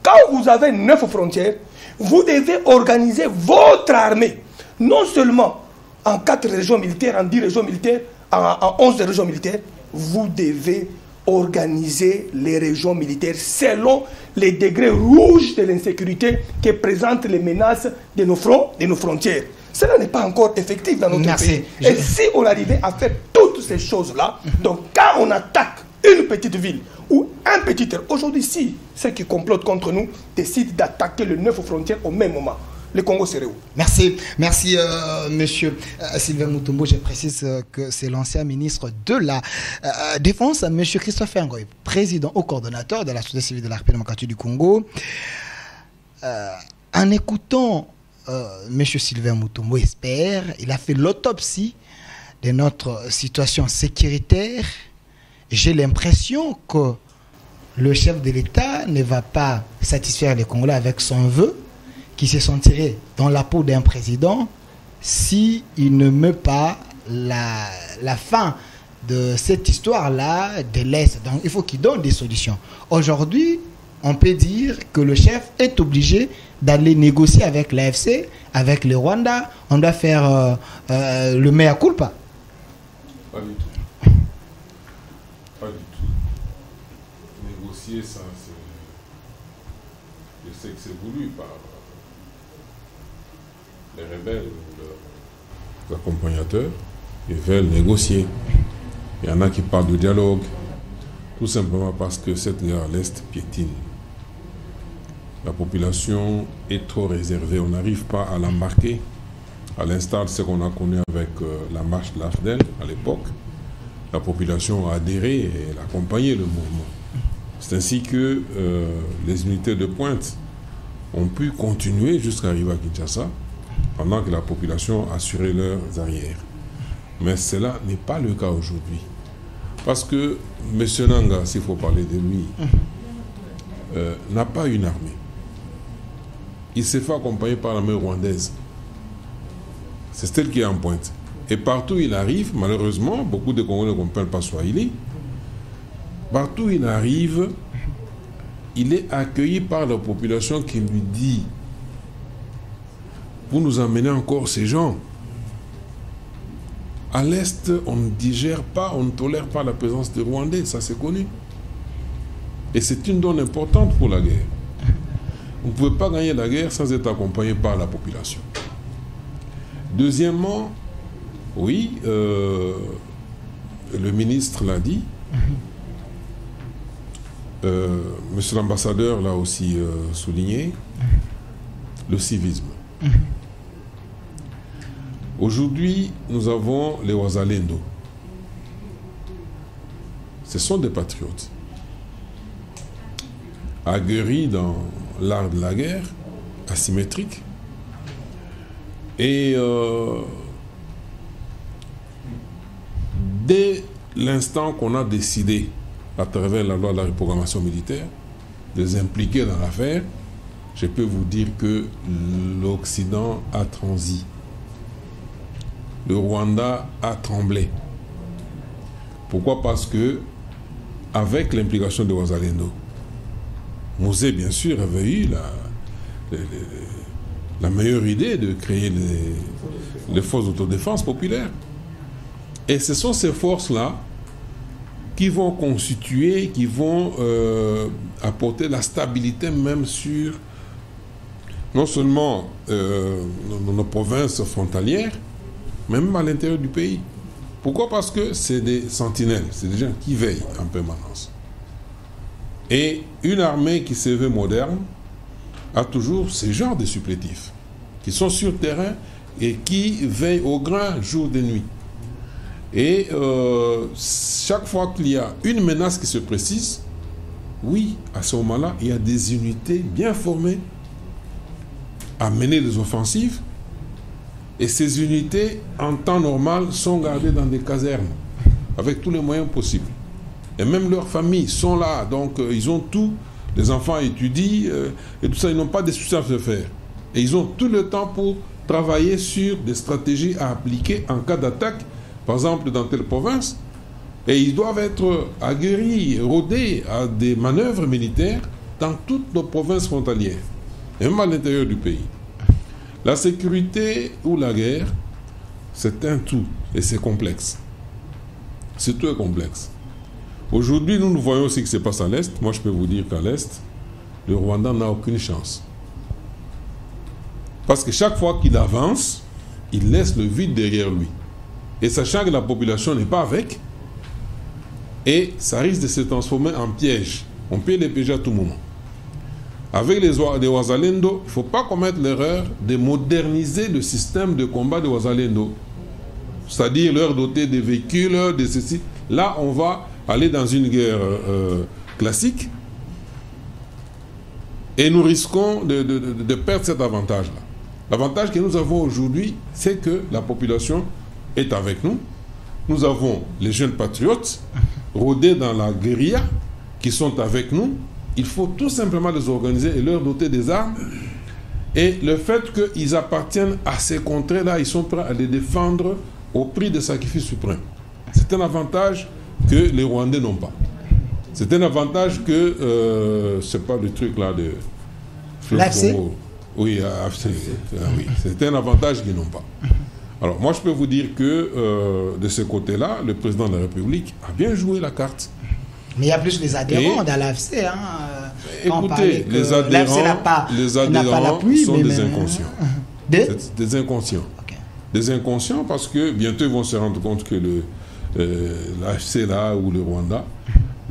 quand vous avez 9 frontières, vous devez organiser votre armée, non seulement en 4 régions militaires, en 10 régions militaires, en 11 régions militaires, vous devez organiser les régions militaires selon les degrés rouges de l'insécurité que présentent les menaces de nos frontières. Cela n'est pas encore effectif dans notre pays. Et si on arrivait à faire toutes ces choses-là, donc quand on attaque une petite ville ou un petit terrain, aujourd'hui, si ceux qui complotent contre nous décident d'attaquer les 9 frontières au même moment, le Congo serait où? Merci, monsieur Sylvain Mutombo. Je précise que c'est l'ancien ministre de la Défense, monsieur Christopher Ngoy, président ou coordonnateur de la société civile de la République démocratique du Congo. En écoutant monsieur Sylvain Mutombo espère, il a fait l'autopsie de notre situation sécuritaire. J'ai l'impression que le chef de l'État ne va pas satisfaire les Congolais avec son vœu, qui se sentirait dans la peau d'un président s'il ne met pas la fin de cette histoire-là de l'Est. Donc il faut qu'il donne des solutions. Aujourd'hui, on peut dire que le chef est obligé d'aller négocier avec l'AFC, avec le Rwanda. On doit faire le mea culpa. Pas du tout. Pas du tout. Négocier, ça, c'est... Je sais que c'est voulu par les rebelles, leurs accompagnateurs. Ils veulent négocier. Il y en a qui parlent de dialogue, tout simplement parce que cette guerre à l'Est piétine. La population est trop réservée, on n'arrive pas à l'embarquer, à l'instar de ce qu'on a connu avec la marche de l'AFDEL à l'époque. La population a adhéré et elle a accompagné le mouvement. C'est ainsi que les unités de pointe ont pu continuer jusqu'à arriver à Kinshasa, pendant que la population assurait leurs arrières. Mais cela n'est pas le cas aujourd'hui. Parce que M. Nanga, s'il faut parler de lui, n'a pas une armée. Il s'est fait accompagner par l'armée rwandaise. C'est elle qui est en pointe. Et partout où il arrive, malheureusement, beaucoup de Congolais ne comprennent pas Swahili. Partout où il arrive, il est accueilli par la population qui lui dit: vous nous emmenez encore ces gens. À l'Est, on ne digère pas, on ne tolère pas la présence des Rwandais, ça c'est connu. Et c'est une donne importante pour la guerre. Vous ne pouvez pas gagner la guerre sans être accompagné par la population. Deuxièmement, oui, le ministre l'a dit, monsieur l'ambassadeur l'a aussi souligné, le civisme. Aujourd'hui, nous avons les Wazalendo. Ce sont des patriotes, aguerris dans l'art de la guerre, asymétrique. Et dès l'instant qu'on a décidé, à travers la loi de la reprogrammation militaire, de les impliquer dans l'affaire, je peux vous dire que l'Occident a transi. Le Rwanda a tremblé. Pourquoi? Parce que, avec l'implication de Wazalendo, Mouzé, bien sûr, avait eu la meilleure idée de créer les forces d'autodéfense populaires. Et ce sont ces forces-là qui vont constituer, qui vont apporter la stabilité même sur, non seulement nos provinces frontalières, même à l'intérieur du pays. Pourquoi? Parce que c'est des sentinelles, c'est des gens qui veillent en permanence. Et une armée qui se veut moderne a toujours ces genres de supplétifs qui sont sur le terrain et qui veillent au grain jour et nuit. Et chaque fois qu'il y a une menace qui se précise, oui, à ce moment-là, il y a des unités bien formées à mener des offensives. Et ces unités, en temps normal, sont gardées dans des casernes, avec tous les moyens possibles. Et même leurs familles sont là, donc ils ont tout. Les enfants étudient, et tout ça, ils n'ont pas de soucis à se faire. Et ils ont tout le temps pour travailler sur des stratégies à appliquer en cas d'attaque, par exemple dans telle province. Et ils doivent être aguerris, rodés à des manœuvres militaires dans toutes nos provinces frontalières, et même à l'intérieur du pays. La sécurité ou la guerre, c'est un tout, et c'est complexe. C'est tout est complexe. Aujourd'hui, nous voyons ce qui se passe à l'Est. Moi, je peux vous dire qu'à l'Est, le Rwanda n'a aucune chance. Parce que chaque fois qu'il avance, il laisse le vide derrière lui. Et sachant que la population n'est pas avec, et ça risque de se transformer en piège. On peut les piéger à tout moment. Avec les Wazalendo, il ne faut pas commettre l'erreur de moderniser le système de combat des Wazalendo. C'est-à-dire leur doter des véhicules, de ceci. Là, on va aller dans une guerre classique et nous risquons de perdre cet avantage-là. L'avantage que nous avons aujourd'hui, c'est que la population est avec nous. Nous avons les jeunes patriotes rodés dans la guérilla qui sont avec nous. Il faut tout simplement les organiser et leur doter des armes. Et le fait qu'ils appartiennent à ces contrées-là, ils sont prêts à les défendre au prix de sacrifices suprêmes. C'est un avantage que les Rwandais n'ont pas. C'est un avantage que, c'est pas le truc là de... L'AFC. Oui, oui, c'est un avantage qu'ils n'ont pas. Alors moi je peux vous dire que de ce côté-là, le président de la République a bien joué la carte. Mais il y a plus les adhérents dans l'AFC. Écoutez, les adhérents sont des inconscients. Des inconscients. Okay. Des inconscients parce que bientôt ils vont se rendre compte que l'AFC là ou le Rwanda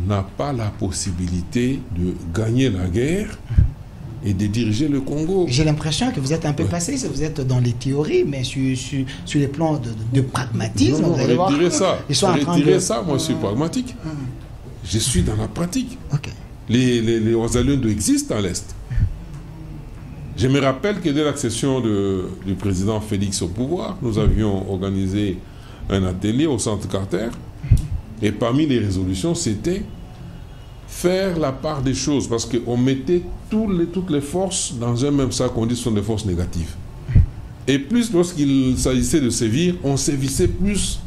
n'a pas la possibilité de gagner la guerre et de diriger le Congo. J'ai l'impression que vous êtes un peu passé, vous êtes dans les théories, mais sur les plans de pragmatisme. Non, retirez ça. Moi je suis pragmatique. Je suis dans la pratique. Okay. Les Wazalendo existent à l'Est. Je me rappelle que dès l'accession du président Félix au pouvoir, nous avions organisé un atelier au centre Carter. Et parmi les résolutions, c'était faire la part des choses. Parce qu'on mettait toutes les forces dans un même sac, on dit que ce sont des forces négatives. Et plus, lorsqu'il s'agissait de sévir, on sévissait plus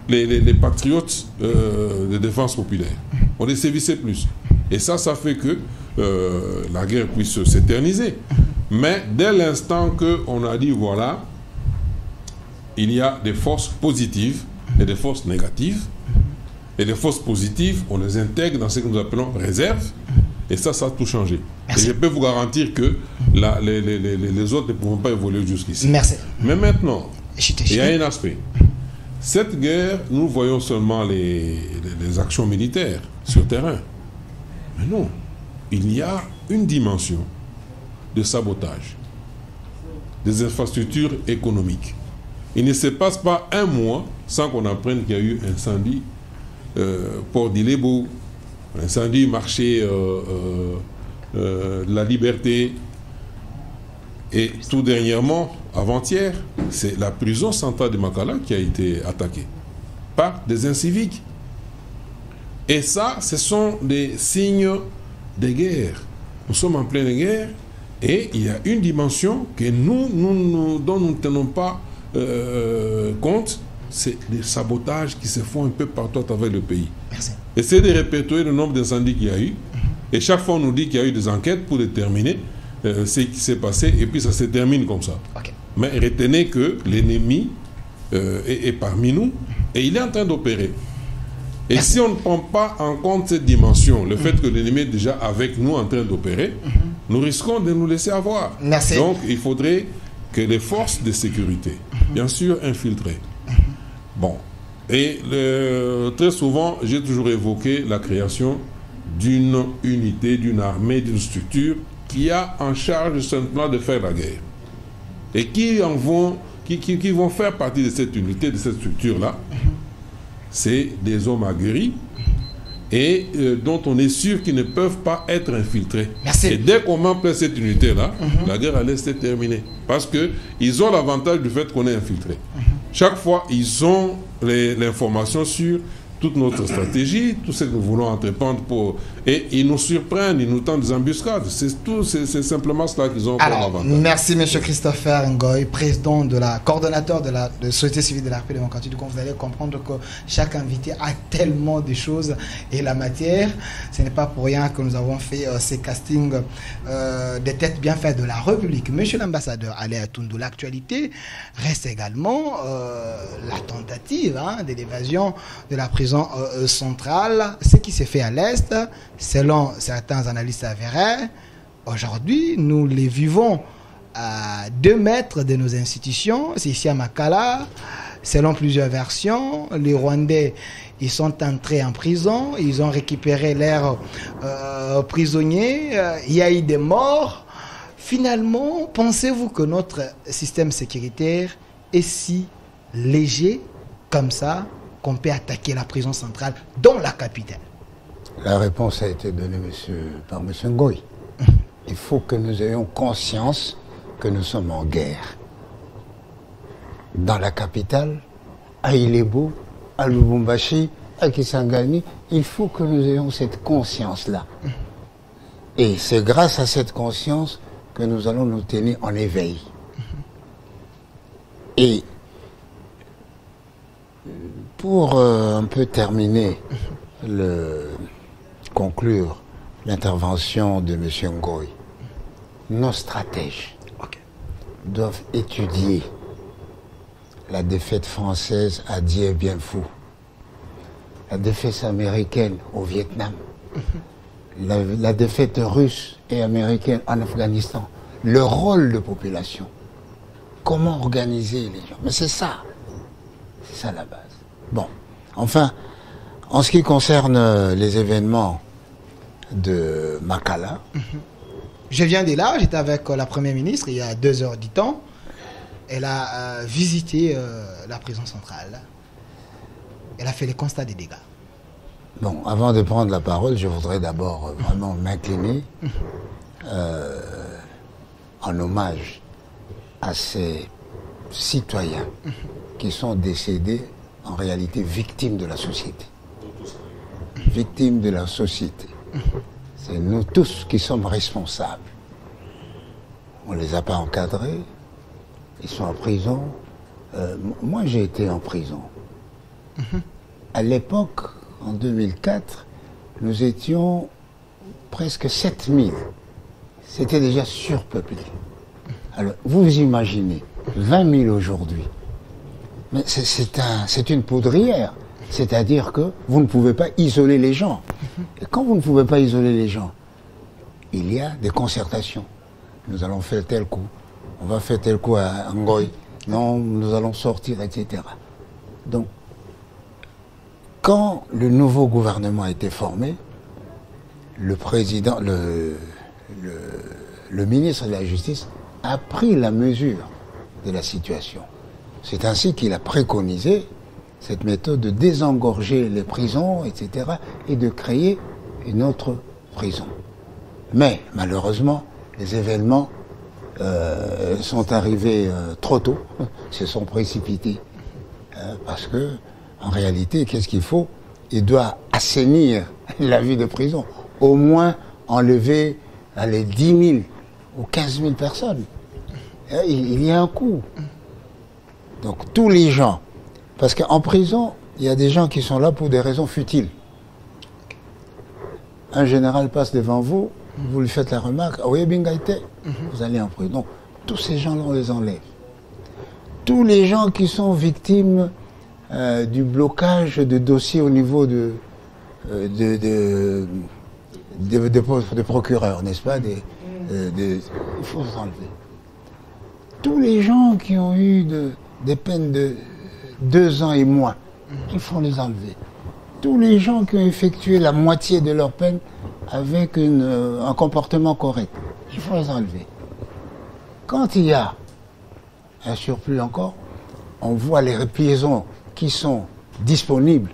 les patriotes de défense populaire. On les sévissait plus. Et ça fait que la guerre puisse s'éterniser. Mais dès l'instant qu'on a dit, voilà, il y a des forces positives et des forces négatives. Et les forces positives, on les intègre dans ce que nous appelons réserves. Et ça a tout changé. Merci. Et je peux vous garantir que les autres ne pourront pas évoluer jusqu'ici. Merci. Mais maintenant, il y a un aspect. Cette guerre, nous voyons seulement les actions militaires sur terrain. Mais non, il y a une dimension de sabotage des infrastructures économiques. Il ne se passe pas un mois sans qu'on apprenne qu'il y a eu un incendie Port d'Ilebo, incendie marché de la Liberté. Et tout dernièrement, avant-hier, c'est la prison centrale de Makala qui a été attaquée par des inciviques. Et ça, ce sont des signes de guerre. Nous sommes en pleine guerre et il y a une dimension que dont nous ne tenons pas compte, c'est les sabotages qui se font un peu partout à travers le pays. Merci. Essayez de répertorier le nombre d'incendies qu'il y a eu. Et chaque fois, on nous dit qu'il y a eu des enquêtes pour déterminer ce qui s'est passé. Et puis, ça se termine comme ça. Okay. Mais retenez que l'ennemi est parmi nous et il est en train d'opérer. Et si on ne prend pas en compte cette dimension, le fait que l'ennemi est déjà avec nous en train d'opérer, nous risquons de nous laisser avoir. Merci. Donc, il faudrait que les forces de sécurité, bien sûr, infiltrées. Bon. Et très souvent, j'ai toujours évoqué la création d'une unité, d'une armée, d'une structure qui a en charge simplement de faire la guerre. Et qui vont faire partie de cette unité, de cette structure-là. C'est des hommes aguerris et dont on est sûr qu'ils ne peuvent pas être infiltrés. Merci. Et dès qu'on met en place cette unité-là, la guerre allait se terminer. Parce qu'ils ont l'avantage du fait qu'on est infiltré. Chaque fois, ils ont l'information sur toute notre stratégie, tout ce que nous voulons entreprendre pour... Et ils nous surprennent, ils nous tentent des embuscades. C'est simplement cela qu'ils ont comme avantage. Merci M. Christopher Ngoy, président coordonnateur de la société civile de la République démocratique du Congo. Vous allez comprendre que chaque invité a tellement de choses et la matière. Ce n'est pas pour rien que nous avons fait ces castings des têtes bien faites de la République. Monsieur l'ambassadeur Aléa Toundou, l'actualité reste également la tentative de l'évasion de la prison centrale, ce qui s'est fait à l'Est, selon certains analystes avérés. Aujourd'hui, nous les vivons à 2 mètres de nos institutions. C'est ici à Makala. Selon plusieurs versions, les Rwandais, ils sont entrés en prison, ils ont récupéré leurs prisonniers, il y a eu des morts. Finalement, pensez-vous que notre système sécuritaire est si léger comme ça qu'on peut attaquer la prison centrale dans la capitale? La réponse a été donnée par M. Ngoy. Il faut que nous ayons conscience que nous sommes en guerre. Dans la capitale, à Ilebo, à Lubumbashi, à Kisangani, il faut que nous ayons cette conscience-là. Et c'est grâce à cette conscience que nous allons nous tenir en éveil. Et pour un peu terminer, conclure l'intervention de M. Ngoy, nos stratèges doivent étudier la défaite française à Dien Bien Phu, la défaite américaine au Vietnam, la défaite russe et américaine en Afghanistan, le rôle de population, comment organiser les gens. Mais c'est ça la base. Bon, enfin, en ce qui concerne les événements de Makala. Je viens de là, j'étais avec la Première ministre il y a 2 heures du temps. Elle a visité la prison centrale. Elle a fait le constat des dégâts. Bon, avant de prendre la parole, je voudrais d'abord vraiment m'incliner en hommage à ces citoyens qui sont décédés en réalité victimes de la société. Victimes de la société. C'est nous tous qui sommes responsables. On ne les a pas encadrés. Ils sont en prison. Moi, j'ai été en prison. À l'époque, en 2004, nous étions presque 7000. C'était déjà surpeuplé. Alors, vous imaginez, 20 000 aujourd'hui. Mais c'est une poudrière. C'est-à-dire que vous ne pouvez pas isoler les gens. Et quand vous ne pouvez pas isoler les gens, il y a des concertations. Nous allons faire tel coup. On va faire tel coup à Ngoï. Non, nous allons sortir, etc. Donc, quand le nouveau gouvernement a été formé, le président, le ministre de la Justice a pris la mesure de la situation. C'est ainsi qu'il a préconisé cette méthode de désengorger les prisons, etc., et de créer une autre prison. Mais, malheureusement, les événements sont arrivés trop tôt, se sont précipités. Parce que, en réalité, qu'est-ce qu'il faut? Il doit assainir la vie de prison. Au moins enlever les 10 000 ou 15 000 personnes. Il y a un coût. Donc, tous les gens. Parce qu'en prison, il y a des gens qui sont là pour des raisons futiles. Un général passe devant vous, vous lui faites la remarque, ah oui, Bingaïté, vous allez en prison. Donc, tous ces gens-là, on les enlève. Tous les gens qui sont victimes du blocage de dossiers au niveau de procureurs, n'est-ce pas? Il faut les enlever. Tous les gens qui ont eu des peines de 2 ans et moins, il faut les enlever. Tous les gens qui ont effectué la moitié de leur peine avec un comportement correct, il faut les enlever. Quand il y a un surplus encore, on voit les prisons qui sont disponibles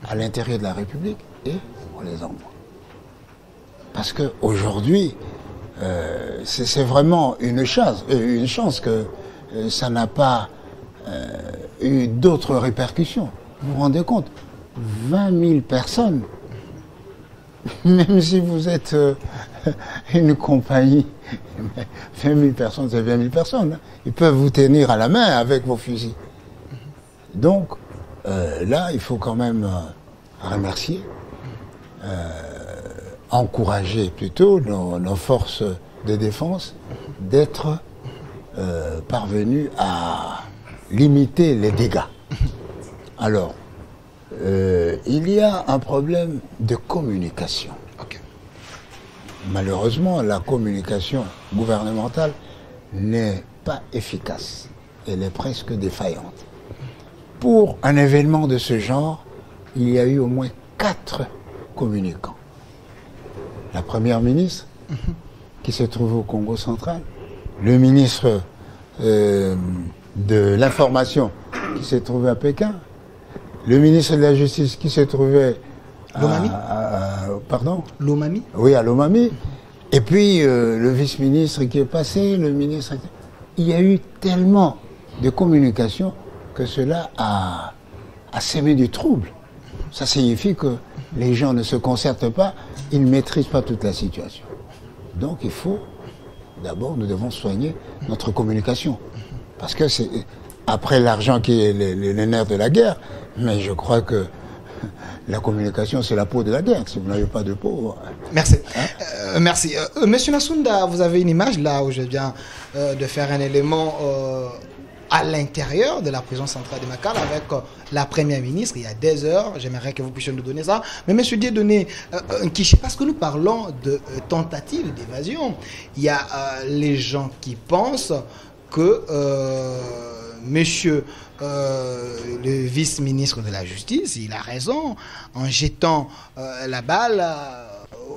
à l'intérieur de la République et on les envoie. Parce qu'aujourd'hui, c'est vraiment une chance que ça n'a pas eu d'autres répercussions. Vous vous rendez compte? 20 000 personnes, même si vous êtes une compagnie, 20 000 personnes, c'est 20 000 personnes. Hein. Ils peuvent vous tenir à la main avec vos fusils. Donc, là, il faut quand même remercier, encourager plutôt nos forces de défense d'être parvenues à limiter les dégâts. Alors, il y a un problème de communication. Okay. Malheureusement, la communication gouvernementale n'est pas efficace. Elle est presque défaillante. Pour un événement de ce genre, il y a eu au moins 4 communicants. La première ministre, qui se trouve au Congo central, le ministre de l'information, qui s'est trouvé à Pékin, le ministre de la Justice qui se trouvait Lomami. Pardon? Lomami. Oui, à Lomami. Et puis le vice-ministre qui est passé, le ministre... Il y a eu tellement de communication que cela a sémé du trouble. Ça signifie que les gens ne se concertent pas, ils ne maîtrisent pas toute la situation. Donc il faut, d'abord, nous devons soigner notre communication. Parce que c'est... Après l'argent qui est le nerf de la guerre, mais je crois que la communication, c'est la peau de la guerre. Si vous n'avez pas de peau... Merci. Hein? Merci. Monsieur Nassounda, vous avez une image là où je viens de faire un élément à l'intérieur de la prison centrale de Makala avec la première ministre il y a des heures. J'aimerais que vous puissiez nous donner ça. Mais monsieur Dieu, donnez un cliché parce que nous parlons de tentative d'évasion. Il y a les gens qui pensent que... Monsieur le vice-ministre de la Justice, il a raison en jetant la balle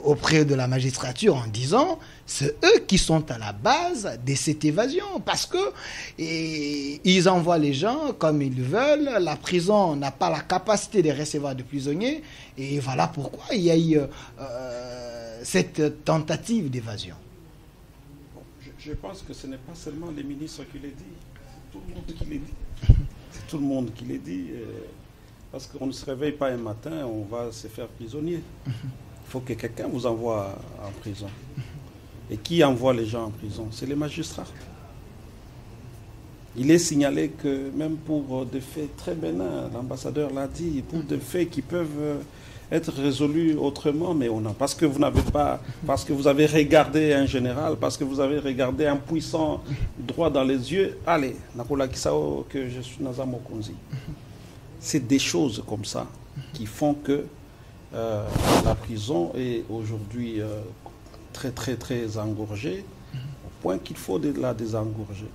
auprès de la magistrature en disant c'est eux qui sont à la base de cette évasion parce que ils envoient les gens comme ils veulent, la prison n'a pas la capacité de recevoir des prisonniers et voilà pourquoi il y a eu cette tentative d'évasion. Je pense que ce n'est pas seulement les ministres qui le disent. Tout le monde qui l'a dit. C'est tout le monde qui l'a dit. Parce qu'on ne se réveille pas un matin, on va se faire prisonnier. Il faut que quelqu'un vous envoie en prison. Et qui envoie les gens en prison? C'est les magistrats. Il est signalé que même pour des faits très bénins, l'ambassadeur l'a dit, pour des faits qui peuvent être résolus autrement, mais on a, parce que vous n'avez pas, parce que vous avez regardé un général, parce que vous avez regardé un puissant droit dans les yeux, allez, Nakola Kisao, que je suis Nazamo Konzi. C'est des choses comme ça qui font que la prison est aujourd'hui très très très engorgée, au point qu'il faut la désengorger.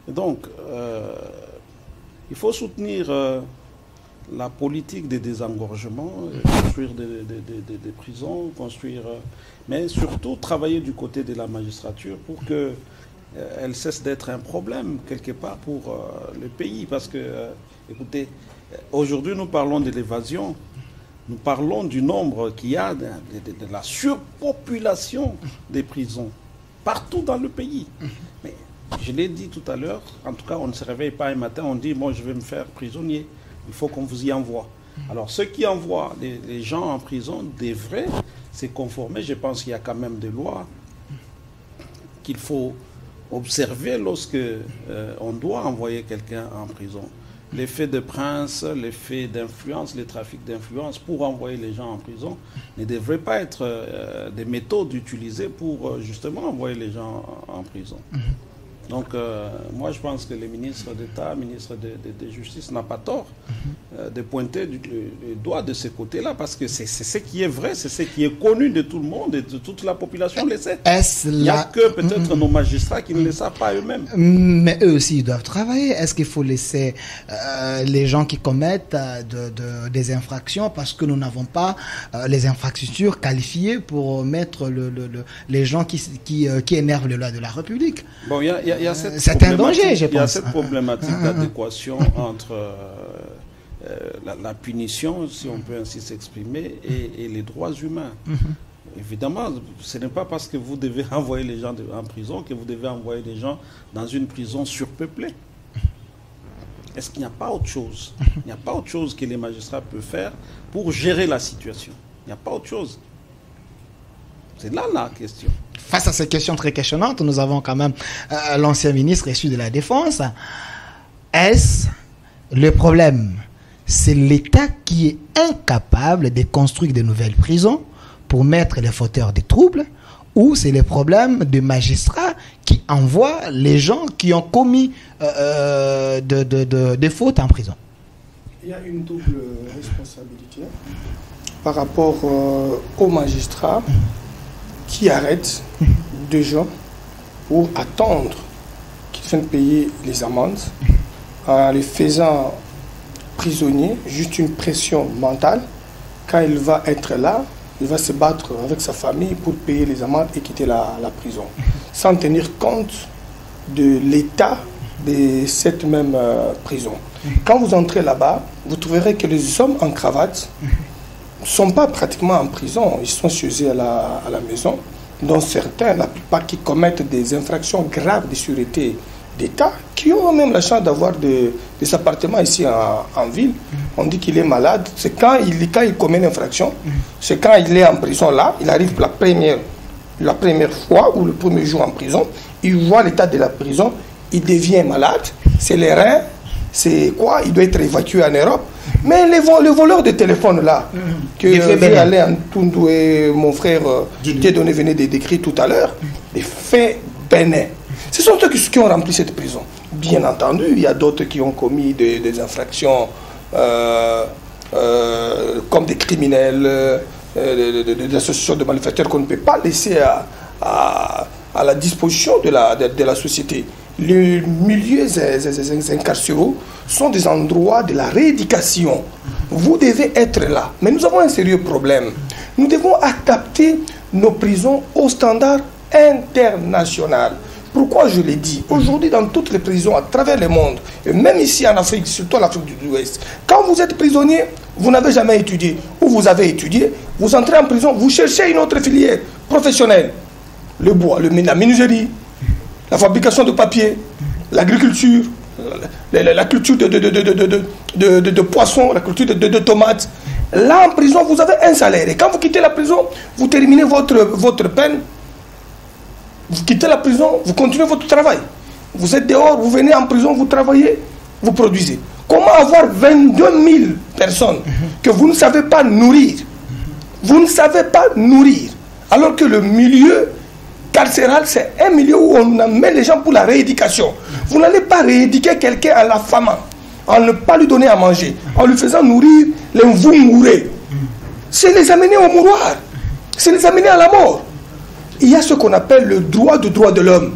Et donc, il faut soutenir la politique de désengorgement, construire des prisons, construire, mais surtout travailler du côté de la magistrature pour qu'elle cesse d'être un problème quelque part pour le pays. Parce que, écoutez, aujourd'hui nous parlons de l'évasion, nous parlons du nombre qu'il y a, de la surpopulation des prisons partout dans le pays. Mais je l'ai dit tout à l'heure, en tout cas on ne se réveille pas un matin, on dit moi je vais me faire prisonnier. Il faut qu'on vous y envoie. Alors, ceux qui envoient les gens en prison devraient se conformer. Je pense qu'il y a quand même des lois qu'il faut observer lorsque on doit envoyer quelqu'un en prison. L'effet de prince, l'effet d'influence, les trafics d'influence pour envoyer les gens en prison ne devraient pas être des méthodes utilisées pour justement envoyer les gens en prison. Donc, moi, je pense que le ministre d'État, ministre de Justice n'a pas tort de pointer le doigt de ce côté-là, parce que c'est ce qui est vrai, c'est ce qui est connu de tout le monde et de toute la population le sait. Il n'y a que peut-être nos magistrats qui ne le savent pas eux-mêmes. Mais eux aussi, ils doivent travailler. Est-ce qu'il faut laisser les gens qui commettent des infractions, parce que nous n'avons pas les infrastructures qualifiées pour mettre les gens qui énervent les lois de la République? Bon, c'est un danger, je pense. Il y a cette problématique d'adéquation entre la punition, si on peut ainsi s'exprimer, et les droits humains. Évidemment, ce n'est pas parce que vous devez envoyer les gens en prison que vous devez envoyer les gens dans une prison surpeuplée. Est-ce qu'il n'y a pas autre chose? Il n'y a pas autre chose que les magistrats peuvent faire pour gérer la situation. Il n'y a pas autre chose. C'est là la question. Face à ces questions très questionnantes, nous avons quand même l'ancien ministre issu de la Défense. Est-ce le problème? C'est l'État qui est incapable de construire de nouvelles prisons pour mettre les fauteurs des troubles, ou c'est le problème des magistrats qui envoient les gens qui ont commis des fautes en prison? Il y a une double responsabilité par rapport aux magistrats qui arrêtent des gens pour attendre qu'ils viennent payer les amendes en les faisant prisonniers, juste une pression mentale. Quand il va être là, il va se battre avec sa famille pour payer les amendes et quitter la prison, sans tenir compte de l'état de cette même prison. Quand vous entrez là-bas, vous trouverez que les hommes en cravate ne sont pas pratiquement en prison, ils sont chez eux à la maison, dont certains, la plupart qui commettent des infractions graves de sûreté d'État, qui ont même la chance d'avoir des appartements ici en ville. On dit qu'il est malade, c'est quand il commet l'infraction, c'est quand il est en prison là, il arrive la première fois ou le premier jour en prison, il voit l'état de la prison, il devient malade, c'est les reins, c'est quoi, il doit être évacué en Europe. Mais le voleur de téléphone là, que Alain Toundou et mon frère Dieudonné venaient de décrire tout à l'heure, des faits bénins. Ce sont ceux qui ont rempli cette prison. Bien entendu, il y a d'autres qui ont commis des infractions comme des criminels, des associations de malfaiteurs qu'on ne peut pas laisser à la disposition de la société. Les milieux incarcéraux sont des endroits de la rééducation. Vous devez être là. Mais nous avons un sérieux problème. Nous devons adapter nos prisons aux standards internationaux. Pourquoi je l'ai dit? Aujourd'hui, dans toutes les prisons à travers le monde, et même ici en Afrique, surtout en Afrique de l'Ouest, quand vous êtes prisonnier, vous n'avez jamais étudié, ou vous avez étudié, vous entrez en prison, vous cherchez une autre filière professionnelle. Le bois, la menuiserie, la fabrication de papier, l'agriculture, la culture de poissons, la culture de tomates. Là, en prison, vous avez un salaire. Et quand vous quittez la prison, vous terminez votre peine. Vous quittez la prison, vous continuez votre travail. Vous êtes dehors, vous venez en prison, vous travaillez, vous produisez. Comment avoir 22 000 personnes que vous ne savez pas nourrir? Vous ne savez pas nourrir. Alors que le milieu carcéral, c'est un milieu où on amène les gens pour la rééducation. Vous n'allez pas rééduquer quelqu'un en l'affamant, en ne pas lui donner à manger, en lui faisant nourrir les vous mourrez. C'est les amener au mouroir. C'est les amener à la mort. Il y a ce qu'on appelle le droit de l'homme.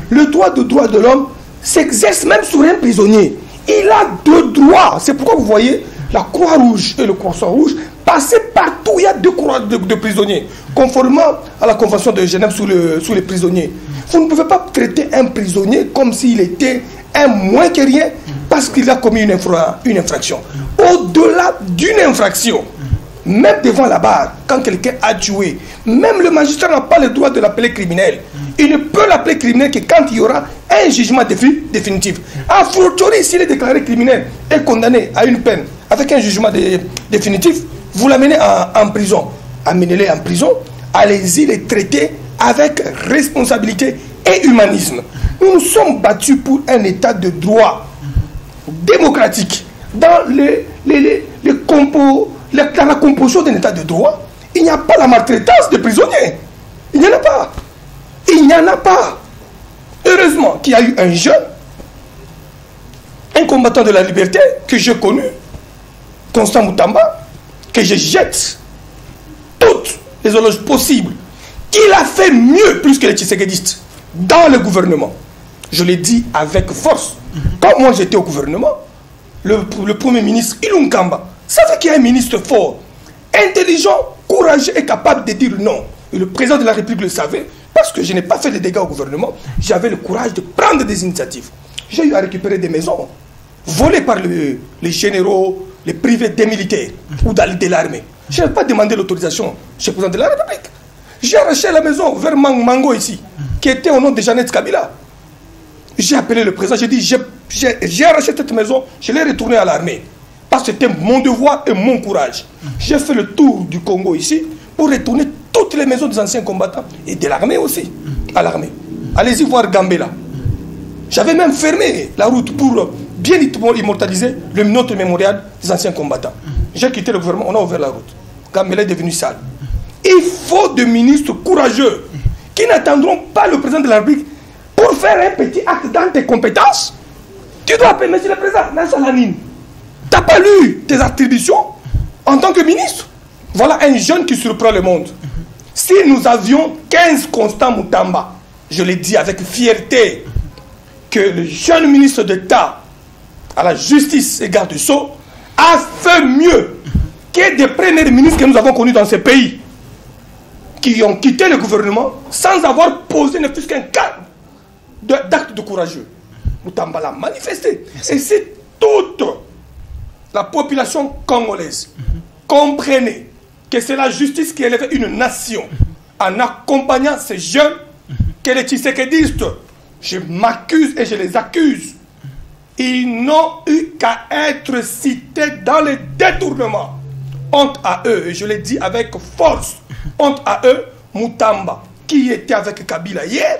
Le droit de l'homme s'exerce même sur un prisonnier. Il a deux droits. C'est pourquoi vous voyez la Croix-Rouge et le Croissant-Rouge passer partout. Il y a deux croix de prisonniers. Conformément à la Convention de Genève sur les prisonniers. Vous ne pouvez pas traiter un prisonnier comme s'il était un moins que rien parce qu'il a commis une infraction. Au-delà d'une infraction, même devant la barre, quand quelqu'un a tué, même le magistrat n'a pas le droit de l'appeler criminel. Il ne peut l'appeler criminel que quand il y aura un jugement définitif. A fortiori, s'il est déclaré criminel et condamné à une peine avec un jugement définitif, vous l'amenez en prison. Amenez-les en prison, allez-y les traiter avec responsabilité et humanisme. Nous nous sommes battus pour un état de droit démocratique. Dans dans la composition d'un état de droit, il n'y a pas la maltraitance des prisonniers. Il n'y en a pas. Il n'y en a pas. Heureusement qu'il y a eu un jeune, un combattant de la liberté que j'ai connu, Constant Moutamba, que je jette toutes les éloges possibles, qu'il a fait mieux plus que les Tshisekedi dans le gouvernement. Je l'ai dit avec force. Quand moi j'étais au gouvernement, le premier ministre Ilunga Kamba savait qu'il y a un ministre fort, intelligent, courageux et capable de dire non. Et le président de la République le savait, parce que je n'ai pas fait de dégâts au gouvernement, j'avais le courage de prendre des initiatives. J'ai eu à récupérer des maisons volées par les généraux, les privés des militaires ou de l'armée. Je n'ai pas demandé l'autorisation chez le président de la République. J'ai arraché la maison vers Mango ici, qui était au nom de Jeannette Kabila. J'ai appelé le président, j'ai dit j'ai arraché cette maison, je l'ai retournée à l'armée. Parce que c'était mon devoir et mon courage. J'ai fait le tour du Congo ici pour retourner toutes les maisons des anciens combattants et de l'armée aussi, à l'armée. Allez-y voir Gambela. J'avais même fermé la route pour bien immortaliser notre mémorial des anciens combattants. J'ai quitté le gouvernement, on a ouvert la route. Gambela est devenu sale. Il faut des ministres courageux qui n'attendront pas le président de la République pour faire un petit acte dans tes compétences. Tu dois appeler, monsieur le président, Nassalanine. Tu n'as pas lu tes attributions en tant que ministre. Voilà un jeune qui surprend le monde. Si nous avions 15 Constant Moutamba, je l'ai dit avec fierté, que le jeune ministre d'État à la justice et garde sceaux a fait mieux que des premiers ministres que nous avons connus dans ce pays, qui ont quitté le gouvernement sans avoir posé ne fût-ce qu'un cas d'acte de courageux. Moutamba l'a manifesté. Et si toute la population congolaise comprenait que c'est la justice qui élève une nation en accompagnant ces jeunes, que les Tshisekediistes, je m'accuse et je les accuse, ils n'ont eu qu'à être cités dans les détournements. Honte à eux, et je l'ai dit avec force, honte à eux, Moutamba, qui était avec Kabila hier,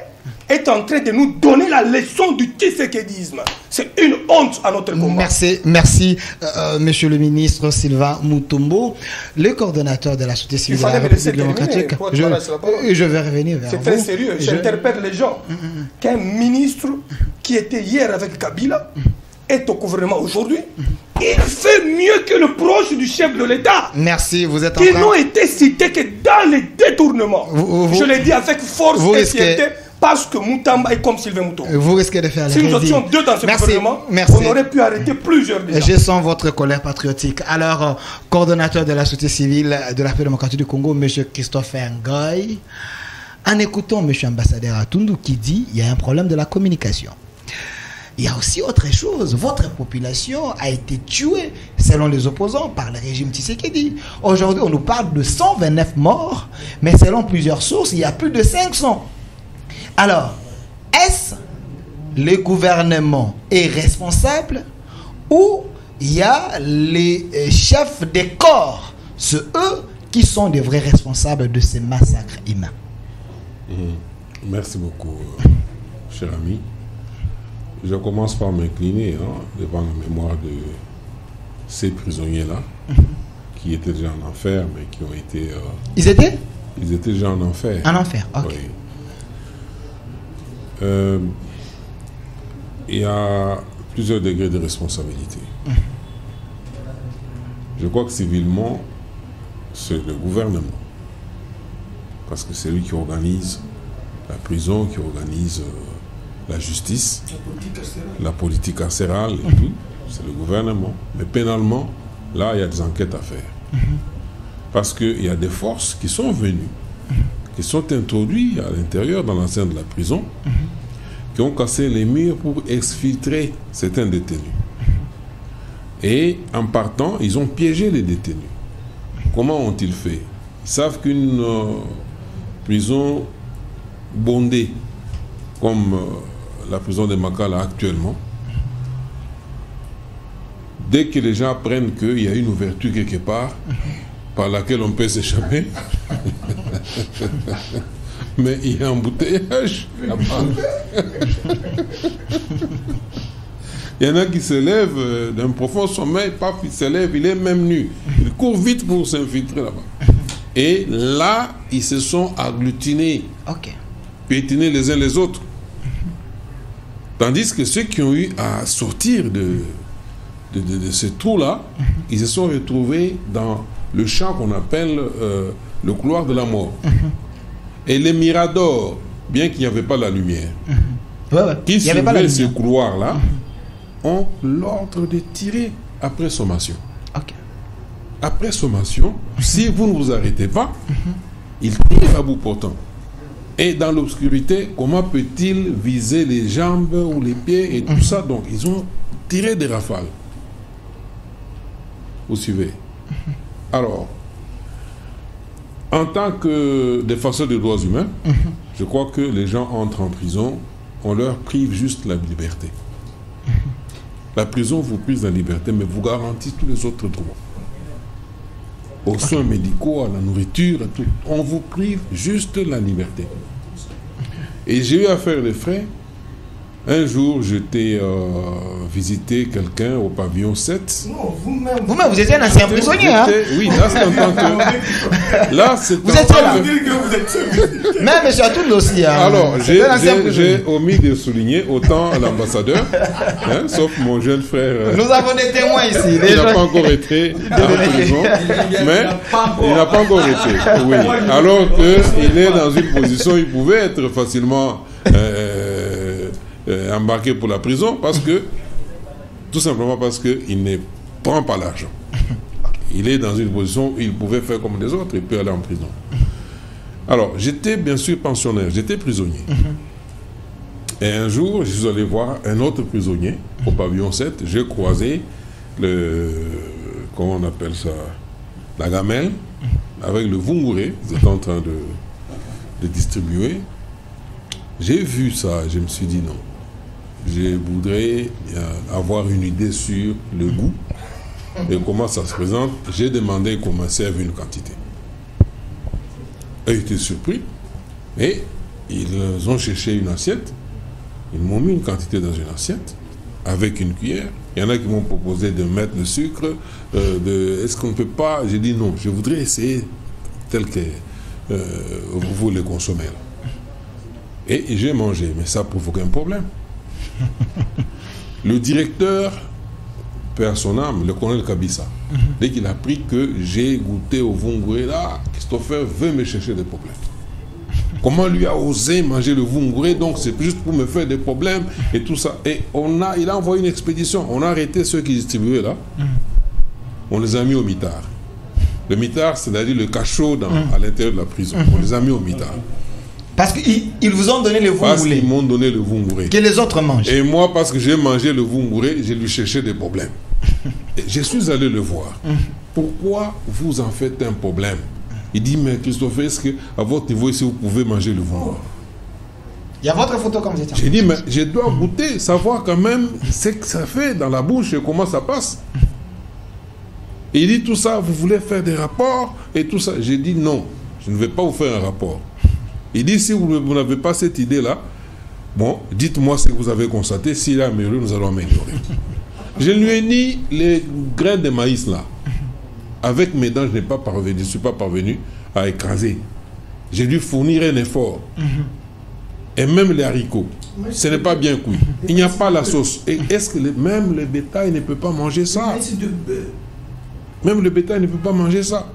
est en train de nous donner la leçon du tshisekedisme. C'est une honte à notre combat. Merci, monsieur le ministre Sylvain Mutombo, le coordonnateur de la société civile de la République démocratique. Je vais revenir vers vous. C'est très sérieux. J'interpelle les gens. Qu'un ministre qui était hier avec Kabila est au gouvernement aujourd'hui, il fait mieux que le proche du chef de l'État. Merci, vous êtes en train... Ils n'ont été cités que dans les détournements. Je l'ai dit avec force et fierté. Parce que Moutamba est comme Sylvain Mouton. Vous risquez de faire si nous étions deux dans ce gouvernement, on aurait pu arrêter plusieurs déjà. Je sens votre colère patriotique. Alors, coordonnateur de la société civile de la République démocratique du Congo, M. Christopher Ngoy, en écoutant M. ambassadeur Atundu qui dit qu'il y a un problème de la communication. Il y a aussi autre chose. Votre population a été tuée, selon les opposants, par le régime Tshisekedi. Aujourd'hui, on nous parle de 129 morts, mais selon plusieurs sources, il y a plus de 500. Alors, est-ce le gouvernement est responsable ou il y a les chefs des corps, c'est eux qui sont des vrais responsables de ces massacres humains? Merci beaucoup, cher ami. Je commence par m'incliner devant la mémoire de ces prisonniers-là, qui étaient déjà en enfer, mais qui ont été... Ils étaient déjà en enfer. En enfer, ok. Oui. Il y a plusieurs degrés de responsabilité. Je crois que civilement, c'est le gouvernement. Parce que c'est lui qui organise la prison, qui organise la justice, la politique carcérale et tout. C'est le gouvernement. Mais pénalement, là, il y a des enquêtes à faire. Parce qu'il y a des forces qui sont venues, qui sont introduites à l'intérieur, dans l'enceinte de la prison, qui ont cassé les murs pour exfiltrer certains détenus. Et en partant, ils ont piégé les détenus. Comment ont-ils fait? Ils savent qu'une prison bondée, comme la prison de Makala actuellement, dès que les gens apprennent qu'il y a une ouverture quelque part par laquelle on peut s'échapper, mais il y a un embouteillage. Il y en a qui se lèvent d'un profond sommeil, paf, il se lève, il est même nu. Il court vite pour s'infiltrer là-bas. Et là, ils se sont agglutinés, piétinés les uns les autres. Tandis que ceux qui ont eu à sortir de ce trou-là, ils se sont retrouvés dans le champ qu'on appelle le couloir de la mort. Et les miradors, bien qu'il n'y avait pas la lumière, qui suivaient ce couloir-là, ont l'ordre de tirer après sommation. Après sommation, si vous ne vous arrêtez pas, ils tirent à bout portant. Et dans l'obscurité, comment peut-il viser les jambes ou les pieds et tout ça? Donc, ils ont tiré des rafales. Vous suivez? Alors, en tant que défenseur des droits humains, je crois que les gens entrent en prison, on leur prive juste la liberté. La prison vous prive la liberté, mais vous garantit tous les autres droits. Aux soins médicaux, à la nourriture, à tout. On vous prive juste la liberté. Et j'ai eu à faire des frais. Un jour, j'étais visiter quelqu'un au pavillon 7. Non, vous-même, vous étiez un ancien prisonnier, hein? Oui, là, c'est en tant que... Là, c'est vous étiez là. Même M. Atoul aussi, hein? Alors, j'ai omis de souligner autant l'ambassadeur, hein, sauf mon jeune frère... Nous avons des témoins ici. Il n'a pas encore été en prison, mais il n'a pas encore été. Oui. Alors qu'il est dans une position, il pouvait être facilement... embarqué pour la prison parce que tout simplement parce qu'il ne prend pas l'argent. Il est dans une position où il pouvait faire comme les autres, il peut aller en prison. Alors, j'étais bien sûr pensionnaire, j'étais prisonnier. Et un jour, je suis allé voir un autre prisonnier au pavillon 7. J'ai croisé comment on appelle ça, la gamelle avec le vungouré. Ils étaient en train de distribuer. J'ai vu ça, je me suis dit non. Je voudrais avoir une idée sur le goût et comment ça se présente. J'ai demandé qu'on me serve une quantité. Ils étaient surpris, mais ils ont cherché une assiette. Ils m'ont mis une quantité dans une assiette avec une cuillère. Il y en a qui m'ont proposé de mettre le sucre. Est-ce qu'on ne peut pas? J'ai dit non, je voudrais essayer tel que vous le consommez. Et j'ai mangé, mais ça provoque un problème. Le directeur, paix à son âme, le colonel Kabissa, dès qu'il a appris que j'ai goûté au vungouré, là, Christopher veut me chercher des problèmes. Comment lui a osé manger le vungouré? Donc c'est juste pour me faire des problèmes et tout ça. Et il a envoyé une expédition. On a arrêté ceux qui distribuaient là. On les a mis au mitard. Le mitard, c'est-à-dire le cachot à l'intérieur de la prison. On les a mis au mitard. Parce qu'ils vous ont donné le vungouré. Parce qu'ils m'ont donné le vungouré. Que les autres mangent. Et moi, parce que j'ai mangé le vungouré, j'ai lui cherché des problèmes. Et je suis allé le voir. Pourquoi vous en faites un problème? Il dit, mais Christophe, est-ce qu'à votre niveau ici, vous pouvez manger le vungouré? Il y a votre photo comme c'était. J'ai dit, mais je dois goûter, savoir quand même ce que ça fait dans la bouche et comment ça passe. Et il dit tout ça, vous voulez faire des rapports et tout ça. J'ai dit non, je ne vais pas vous faire un rapport. Il dit, si vous n'avez pas cette idée-là, bon, dites-moi ce que vous avez constaté. S'il a amélioré, nous allons améliorer. Je lui ai dit, les grains de maïs là, avec mes dents, je ne suis pas parvenu à écraser. J'ai dû fournir un effort. Et même les haricots, ce n'est pas bien cuit. Il n'y a pas la sauce. Et est-ce que même le bétail ne peut pas manger ça? Même le bétail ne peut pas manger ça.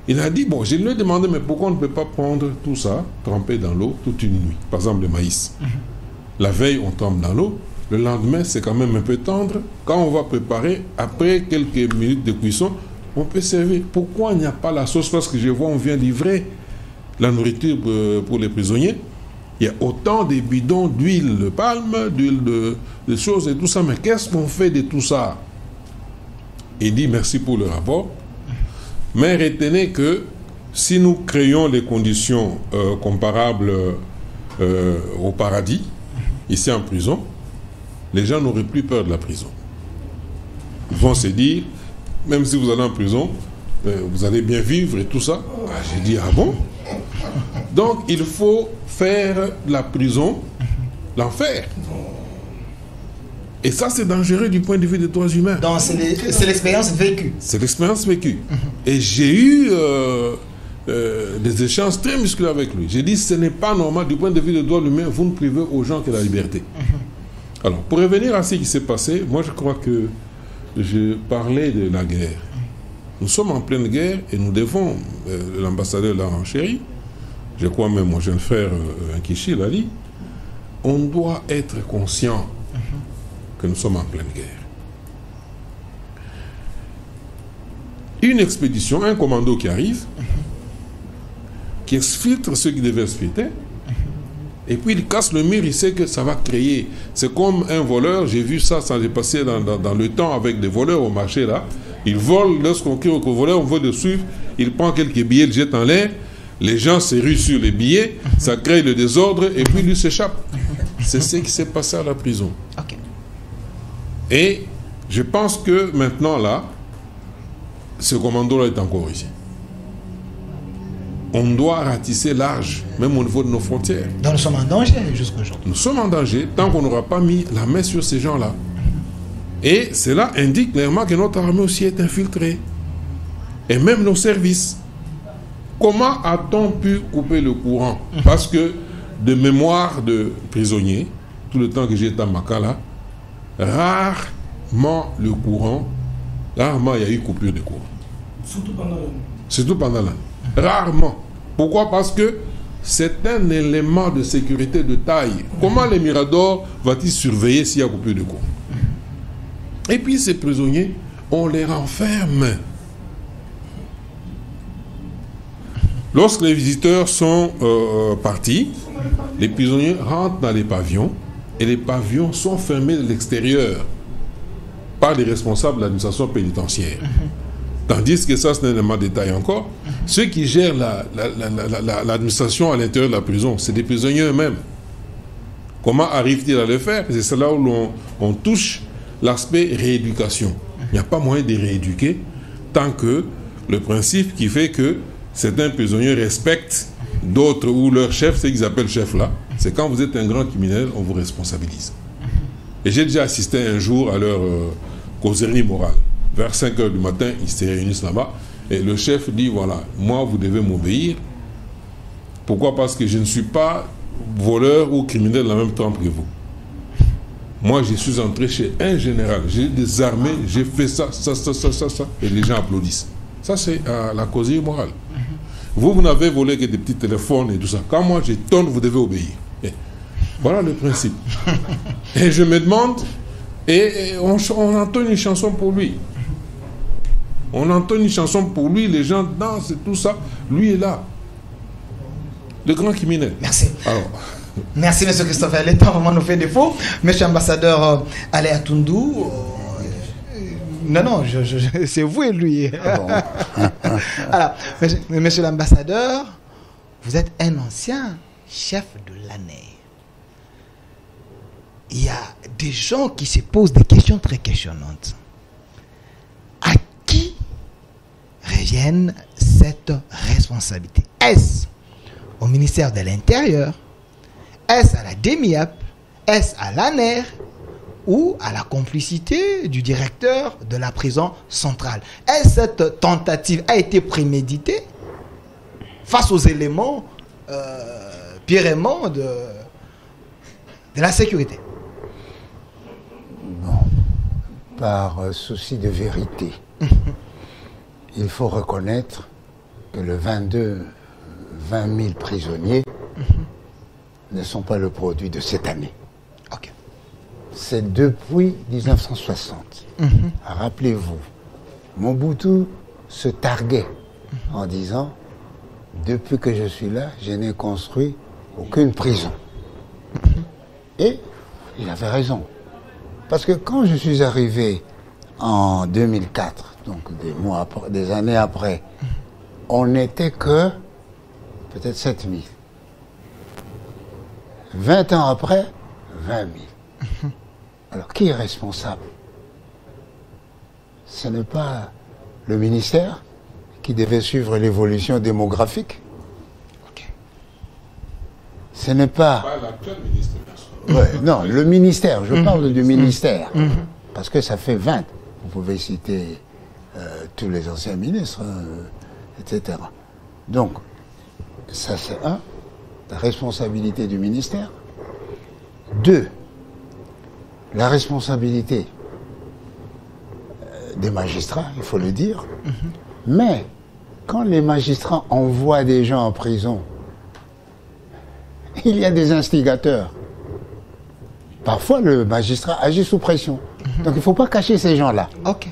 Il a dit, bon, je lui ai demandé, mais pourquoi on ne peut pas prendre tout ça, tremper dans l'eau toute une nuit? Par exemple, le maïs. La veille, on trempe dans l'eau. Le lendemain, c'est quand même un peu tendre. Quand on va préparer, après quelques minutes de cuisson, on peut servir. Pourquoi il n'y a pas la sauce? Parce que je vois, on vient livrer la nourriture pour les prisonniers. Il y a autant de bidons d'huile de palme, d'huile de choses et tout ça. Mais qu'est-ce qu'on fait de tout ça? Il dit merci pour le rapport. Mais retenez que si nous créons les conditions comparables au paradis, ici en prison, les gens n'auraient plus peur de la prison. Ils vont se dire, même si vous allez en prison, vous allez bien vivre et tout ça. J'ai dit, ah bon? Donc, il faut faire de la prison l'enfer. Et ça, c'est dangereux du point de vue des droits humains. Donc, c'est l'expérience vécue. C'est l'expérience vécue. Et j'ai eu des échanges très musclés avec lui. J'ai dit, ce n'est pas normal du point de vue des droits humains, vous ne privez aux gens que la liberté. Alors, pour revenir à ce qui s'est passé, moi, je crois que je parlais de la guerre. Nous sommes en pleine guerre et nous devons, l'ambassadeur l'a enchéri, je crois même mon jeune frère Nkishi l'a dit, on doit être conscient que nous sommes en pleine guerre. Une expédition, un commando qui arrive, qui exfiltre ceux qui devaient exfiltrer, et puis il casse le mur, il sait que ça va créer. C'est comme un voleur, j'ai vu ça, ça s'est passé dans le temps avec des voleurs au marché là. Ils volent, lorsqu'on crie au voleur, on veut le suivre, il prend quelques billets, le jette en l'air, les gens se ruent sur les billets, ça crée le désordre, et puis lui s'échappe. C'est ce qui s'est passé à la prison. Okay. Et je pense que maintenant là, ce commando-là est encore ici. On doit ratisser large, même au niveau de nos frontières. Donc nous sommes en danger jusqu'à aujourd'hui. Nous sommes en danger tant qu'on n'aura pas mis la main sur ces gens-là. Et cela indique clairement que notre armée aussi est infiltrée. Et même nos services. Comment a-t-on pu couper le courant? Parce que de mémoire de prisonniers, tout le temps que j'étais à Makala, rarement le courant, rarement il y a eu coupure de courant. Surtout pendant l'année. Rarement. Pourquoi? Parce que c'est un élément de sécurité de taille. Comment les Miradors va-t-il surveiller s'il y a coupure de courant? Et puis ces prisonniers, on les renferme. Lorsque les visiteurs sont partis, les prisonniers rentrent dans les pavillons et les pavillons sont fermés de l'extérieur par les responsables de l'administration pénitentiaire. Tandis que ça, c'est un élément de détail encore. Ceux qui gèrent l'administration à l'intérieur de la prison, c'est des prisonniers eux-mêmes. Comment arrivent-ils à le faire? C'est là où on touche l'aspect rééducation. Il n'y a pas moyen de rééduquer tant que le principe qui fait que certains prisonniers respectent d'autres ou leur chef, c'est qu'ils appellent chef là, c'est quand vous êtes un grand criminel, on vous responsabilise. Et j'ai déjà assisté un jour à leur causerie morale. Vers 5 h du matin, ils se réunissent là-bas et le chef dit, voilà, moi vous devez m'obéir. Pourquoi? Parce que je ne suis pas voleur ou criminel en même temps que vous. Moi, je suis entré chez un général, j'ai des armées, j'ai fait ça, et les gens applaudissent. Ça, c'est la causerie morale. Vous n'avez volé que des petits téléphones et tout ça. Quand moi, je tourne, vous devez obéir. Et voilà le principe. Et je me demande, et on entend une chanson pour lui. On entend une chanson pour lui, les gens dansent et tout ça. Lui est là. Le grand criminel. Merci. Alors... Merci, M. Christopher. Le temps vraiment nous fait défaut. Monsieur l'ambassadeur Allé Atundou, non, c'est vous et lui. Alors, monsieur l'ambassadeur, vous êtes un ancien chef de l'année. il y a des gens qui se posent des questions très questionnantes. À qui revienne cette responsabilité? Est-ce au ministère de l'Intérieur? Est-ce à la DEMIAP? Est-ce à l'ANER? Ou à la complicité du directeur de la prison centrale? Est-ce cette tentative a été préméditée face aux éléments pyréments de la sécurité? Bon, par souci de vérité, il faut reconnaître que le 20 000 prisonniers ne sont pas le produit de cette année. Ok. C'est depuis 1960. Rappelez-vous, Mobutu se targuait en disant « Depuis que je suis là, je n'ai construit aucune prison. » Et il avait raison. Parce que quand je suis arrivé en 2004, donc des années après, on n'était que peut-être 7 000. 20 ans après, 20 000. Alors, qui est responsable? Ce n'est pas le ministère qui devait suivre l'évolution démographique. Ok. Ce n'est pas... Pas l'actuel ministre. Ouais, non, le ministère, je parle du ministère. Parce que ça fait 20. Vous pouvez citer tous les anciens ministres, etc. Donc, ça c'est un, la responsabilité du ministère. 2, la responsabilité des magistrats, il faut le dire. Mais, quand les magistrats envoient des gens en prison, il y a des instigateurs. Parfois, le magistrat agit sous pression. Donc, il ne faut pas cacher ces gens-là. Ok.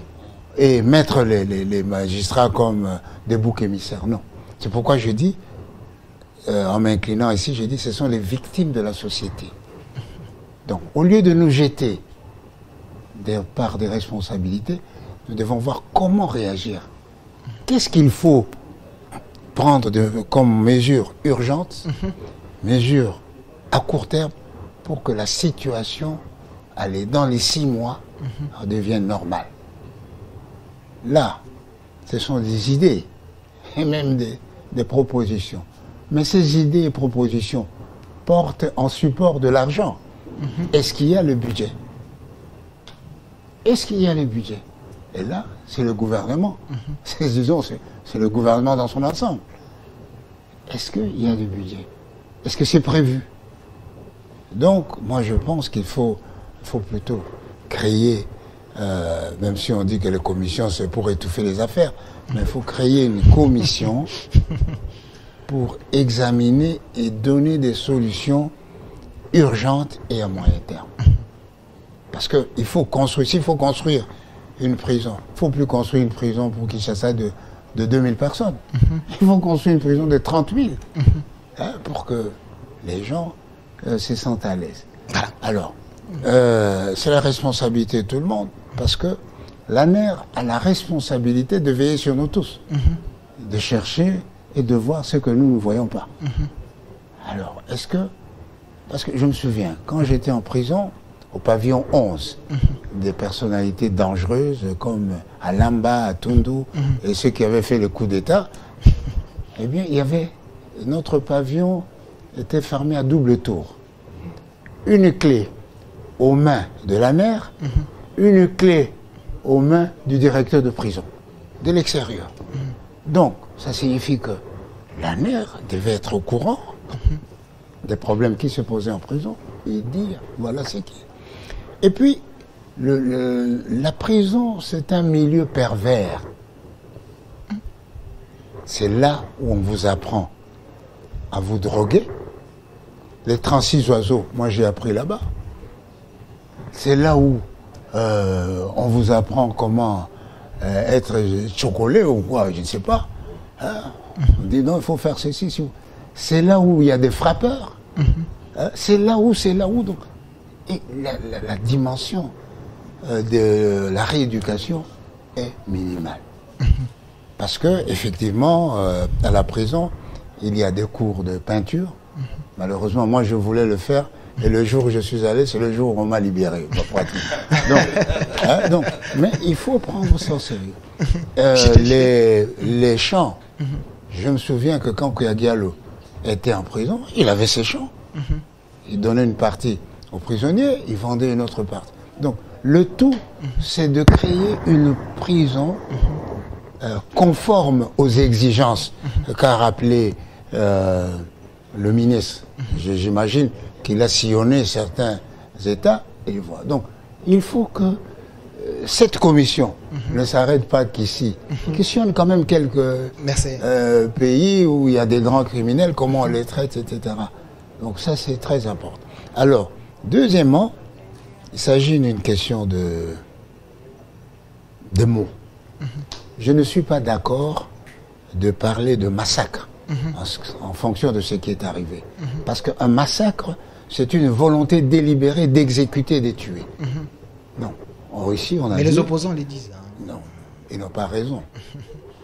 Et mettre les magistrats comme des boucs émissaires. Non. C'est pourquoi je dis, en m'inclinant ici, je dis ce sont les victimes de la société. Donc, au lieu de nous jeter par des responsabilités, nous devons voir comment réagir. Qu'est-ce qu'il faut prendre comme mesure urgente, mesure à court terme, pour que la situation, dans les 6 mois, devienne normale. Là, ce sont des idées et même des propositions. Mais ces idées et propositions portent en support de l'argent. Est-ce qu'il y a le budget? Est-ce qu'il y a le budget? Et là, c'est le gouvernement. Disons, c'est le gouvernement dans son ensemble. Est-ce qu'il y a le budget? Est-ce que c'est prévu? Donc, moi, je pense qu'il faut plutôt créer, même si on dit que les commissions, c'est pour étouffer les affaires, mais il faut créer une commission pour examiner et donner des solutions urgentes et à moyen terme. Parce qu'il faut construire, s'il faut construire une prison, il ne faut plus construire une prison pour Kinshasa de 2000 personnes. Il faut construire une prison de 30 000 pour que les gens se sentent à l'aise. Voilà. Alors, c'est la responsabilité de tout le monde, parce que l'ANER a la responsabilité de veiller sur nous tous, de chercher et de voir ce que nous ne voyons pas. Alors, parce que je me souviens, quand j'étais en prison, au pavillon 11, des personnalités dangereuses comme Alamba, Atundu, et ceux qui avaient fait le coup d'État, eh bien, notre pavillon était fermé à double tour. Une clé aux mains de l'ANER, une clé aux mains du directeur de prison, de l'extérieur. Donc, ça signifie que l'ANER devait être au courant des problèmes qui se posaient en prison et dire, voilà ce qui est. Et puis, la prison, c'est un milieu pervers. C'est là où on vous apprend à vous droguer. Les 36 oiseaux, moi j'ai appris là-bas. C'est là où on vous apprend comment être chocolé ou quoi, je ne sais pas. On dit non, il faut faire ceci. C'est là où il y a des frappeurs. C'est là où. Donc, et la dimension de la rééducation est minimale. Parce que, effectivement, à la prison, il y a des cours de peinture. Malheureusement, moi, je voulais le faire. Et le jour où je suis allé, c'est le jour où on m'a libéré. Donc, mais il faut prendre ça au sérieux. Les chants, je me souviens que quand Kouya Diallo était en prison, il avait ses chants. Il donnait une partie aux prisonniers, il vendait une autre partie. Donc, le tout, c'est de créer une prison conforme aux exigences qu'a rappelé le ministre. J'imagine qu'il a sillonné certains États et voilà. Donc, il faut que cette commission ne s'arrête pas qu'ici. Questionne quand même quelques pays où il y a des grands criminels, comment on les traite, etc. Donc ça, c'est très important. Alors, deuxièmement, il s'agit d'une question de mots. Je ne suis pas d'accord de parler de massacre en fonction de ce qui est arrivé. Parce qu'un massacre, c'est une volonté délibérée d'exécuter, de tuer. Non. Or, ici, on a Mais les opposants les disent. Non, ils n'ont pas raison.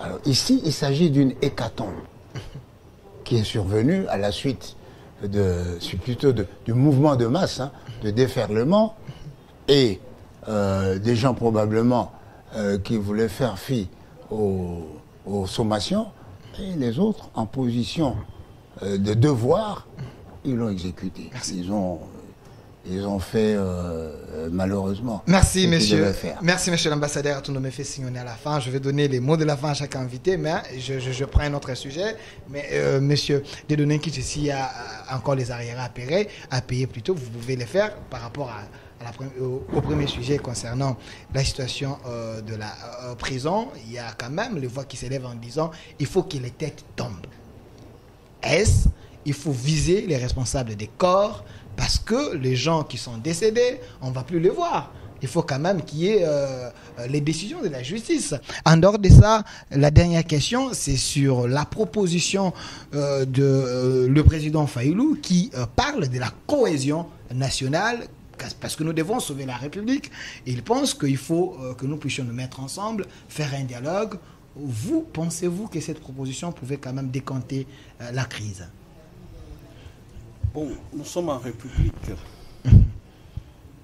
Alors ici, il s'agit d'une hécatombe qui est survenue à la suite du mouvement de masse, de déferlement, et des gens probablement qui voulaient faire fi aux sommations, et les autres, en position de devoir, ils l'ont exécuté. Merci. Ils ont fait malheureusement. Merci monsieur. Merci monsieur l'ambassadeur. Tout me fait signer à la fin. Je vais donner les mots de la fin à chaque invité, mais je prends un autre sujet. Mais monsieur, des données qui s'il y a encore les arriérés à payer plutôt, vous pouvez les faire par rapport au premier sujet concernant la situation de la prison. Il y a quand même les voix qui s'élèvent en disant il faut que les têtes tombent. Il faut viser les responsables des corps. Parce que les gens qui sont décédés, on ne va plus les voir. Il faut quand même qu'il y ait les décisions de la justice. En dehors de ça, la dernière question, c'est sur la proposition de le président Fayulu qui parle de la cohésion nationale parce que nous devons sauver la République. Il pense qu'il faut que nous puissions nous mettre ensemble, faire un dialogue. Vous, pensez-vous que cette proposition pouvait quand même décanter la crise ? Bon, nous sommes en République.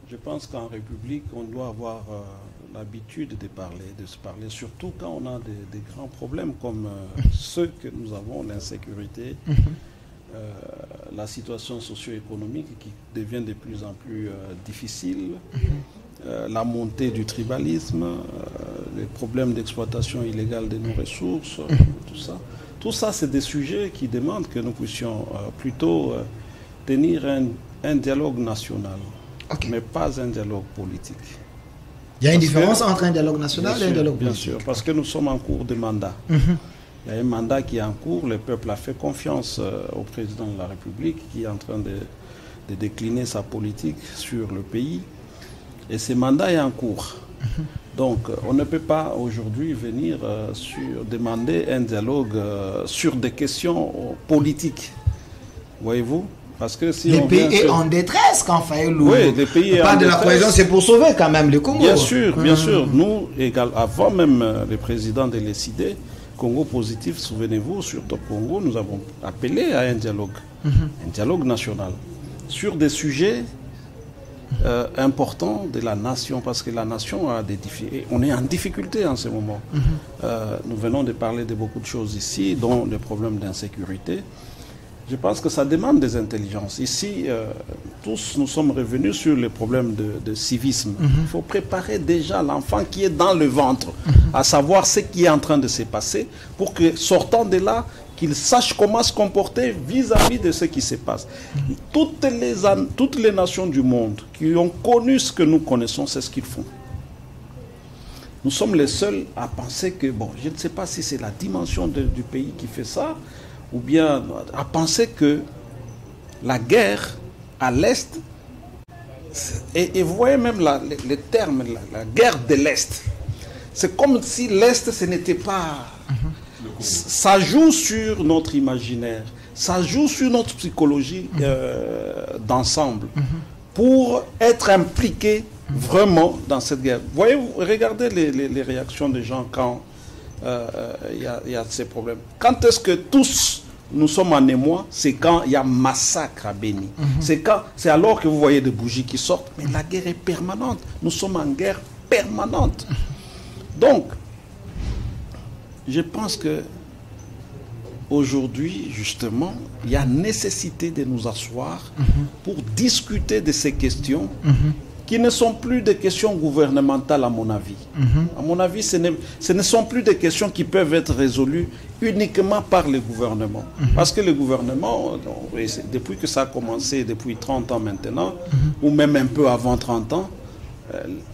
Je pense qu'en République, on doit avoir l'habitude de se parler, surtout quand on a des grands problèmes comme ceux que nous avons, l'insécurité, la situation socio-économique qui devient de plus en plus difficile, la montée du tribalisme, les problèmes d'exploitation illégale de nos ressources, tout ça. Tout ça, c'est des sujets qui demandent que nous puissions plutôt tenir un dialogue national, mais pas un dialogue politique. Il y a une différence entre un dialogue national et un dialogue politique. Bien sûr, parce que nous sommes en cours de mandat. Il y a un mandat qui est en cours, le peuple a fait confiance au président de la République qui est en train de décliner sa politique sur le pays. Et ce mandat est en cours. Donc, on ne peut pas aujourd'hui venir demander un dialogue sur des questions politiques. Voyez-vous ? Parce que si les pays est en détresse quand Fayulu parle de la cohésion, c'est pour sauver quand même le Congo. Bien sûr, bien sûr. Nous, avant même le président de l'ECID, Congo Positif, souvenez-vous, sur Top Congo, nous avons appelé à un dialogue national, sur des sujets importants de la nation, parce que la nation a des difficultés. On est en difficulté en ce moment. Nous venons de parler de beaucoup de choses ici, dont le problème d'insécurité. Je pense que ça demande des intelligences. Ici, tous nous sommes revenus sur les problèmes de civisme. Il faut préparer déjà l'enfant qui est dans le ventre, à savoir ce qui est en train de se passer, pour que, sortant de là, qu'il sache comment se comporter vis-à-vis de ce qui se passe. Toutes les nations du monde qui ont connu ce que nous connaissons, c'est ce qu'ils font. Nous sommes les seuls à penser que, bon, je ne sais pas si c'est la dimension du pays qui fait ça, ou bien à penser que la guerre à l'Est, et vous voyez même les termes, la guerre de l'Est, c'est comme si l'Est, ce n'était pas... Ça joue sur notre imaginaire, ça joue sur notre psychologie d'ensemble, pour être impliqué vraiment dans cette guerre. Voyez, regardez les réactions des gens quand il y a ces problèmes. Quand est-ce que tous nous sommes en émoi, c'est quand il y a massacre à Béni. C'est alors que vous voyez des bougies qui sortent. Mais la guerre est permanente. Nous sommes en guerre permanente. Donc, je pense que aujourd'hui, justement, il y a nécessité de nous asseoir pour discuter de ces questions qui ne sont plus des questions gouvernementales, à mon avis. À mon avis, ce ne sont plus des questions qui peuvent être résolues uniquement par le gouvernement. Parce que le gouvernement, depuis que ça a commencé, depuis 30 ans maintenant, ou même un peu avant 30 ans,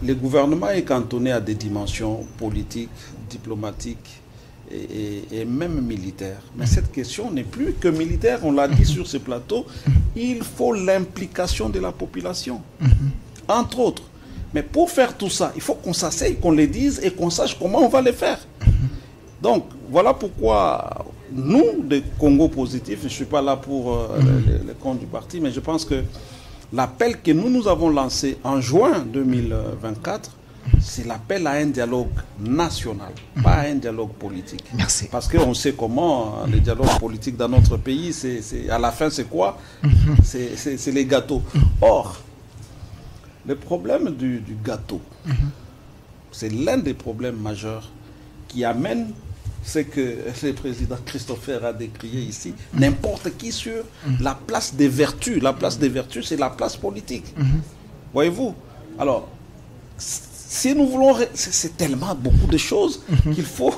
le gouvernement est cantonné à des dimensions politiques, diplomatiques et même militaires. Mais cette question n'est plus que militaire, on l'a dit sur ce plateau. Il faut l'implication de la population. Entre autres. Mais pour faire tout ça, il faut qu'on s'asseye, qu'on les dise et qu'on sache comment on va les faire. Donc, voilà pourquoi nous, des Congo positifs, je ne suis pas là pour le compte du parti, mais je pense que l'appel que nous avons lancé en juin 2024, c'est l'appel à un dialogue national, pas à un dialogue politique. Merci. Parce qu'on sait comment le dialogue politique dans notre pays, à la fin, c'est quoi? C'est les gâteaux. Or, le problème du gâteau, c'est l'un des problèmes majeurs qui amène ce que le président Christopher a décrié ici, n'importe qui sur la place des vertus. La place des vertus, c'est la place politique. Voyez-vous? Alors, si nous voulons... C'est tellement beaucoup de choses qu'il faut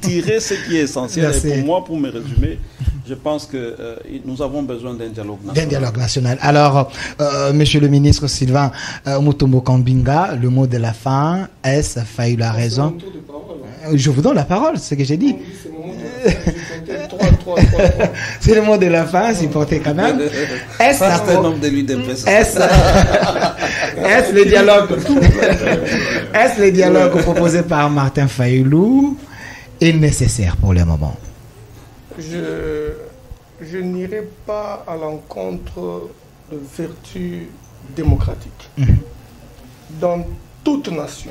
tirer ce qui est essentiel. Merci. Et pour moi, pour me résumer, je pense que nous avons besoin d'un dialogue national. D'un dialogue national. Alors, monsieur le ministre Sylvain Mutombo Kambinga, le mot de la fin, est-ce Fayulu a raison? Je vous donne la parole, c'est ce que j'ai dit. C'est le mot de la fin, c'est porté quand même. Est-ce un nombre de l'UDPS. Est-ce le dialogue proposé par Martin Fayulu est nécessaire pour le moment? Je n'irai pas à l'encontre de vertus démocratiques. Dans toute nation,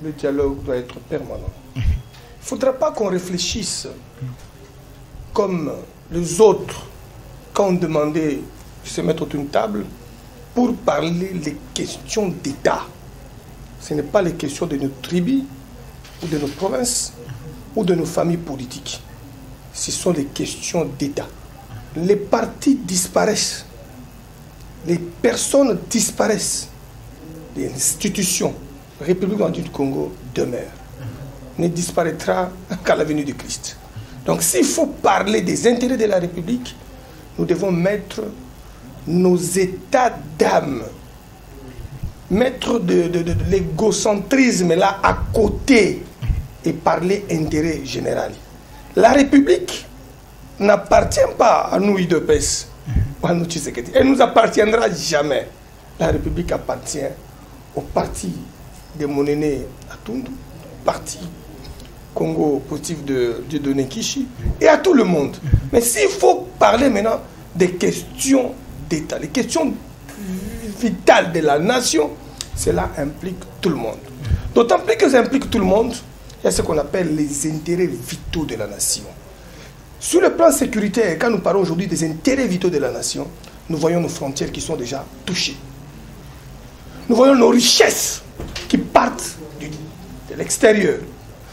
le dialogue doit être permanent. Il ne faudra pas qu'on réfléchisse comme les autres quand on demandait de se mettre autour d'une table pour parler des questions d'État. Ce n'est pas les questions de nos tribus ou de nos provinces ou de nos familles politiques. Ce sont des questions d'État. Les partis disparaissent. Les personnes disparaissent. Les institutions. La République du Congo demeure. Ne disparaîtra qu'à la venue de Christ. Donc s'il faut parler des intérêts de la République, nous devons mettre nos états d'âme, mettre de l'égocentrisme là à côté et parler intérêt général. La République n'appartient pas à nous UDPS, à nous Tshisekedi. Elle ne nous appartiendra jamais. La République appartient au parti de Monene Atundu, parti Congo positif de Dieudonné Kishi, et à tout le monde. Mais s'il faut parler maintenant des questions d'État, les questions vitales de la nation, cela implique tout le monde. D'autant plus que ça implique tout le monde, il y a ce qu'on appelle les intérêts vitaux de la nation. Sur le plan sécuritaire, quand nous parlons aujourd'hui des intérêts vitaux de la nation, nous voyons nos frontières qui sont déjà touchées. Nous voyons nos richesses qui partent de l'extérieur.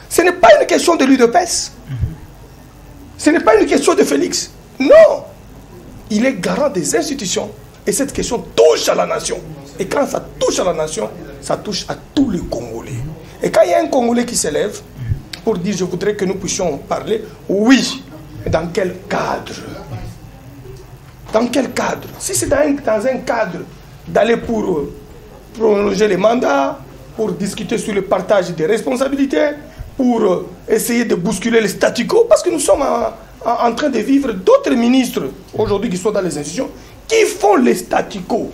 Ce n'est pas une question de l'UDPS. Ce n'est pas une question de Félix. Non. Il est garant des institutions. Et cette question touche à la nation. Et quand ça touche à la nation, ça touche à tous les Congolais. Et quand il y a un Congolais qui s'élève pour dire « je voudrais que nous puissions parler », oui. Mais dans quel cadre? Dans quel cadre? Si c'est dans un cadre d'aller pour prolonger les mandats, pour discuter sur le partage des responsabilités, pour essayer de bousculer le statu quo, parce que nous sommes en train de vivre d'autres ministres aujourd'hui qui sont dans les institutions, qui font le statu quo.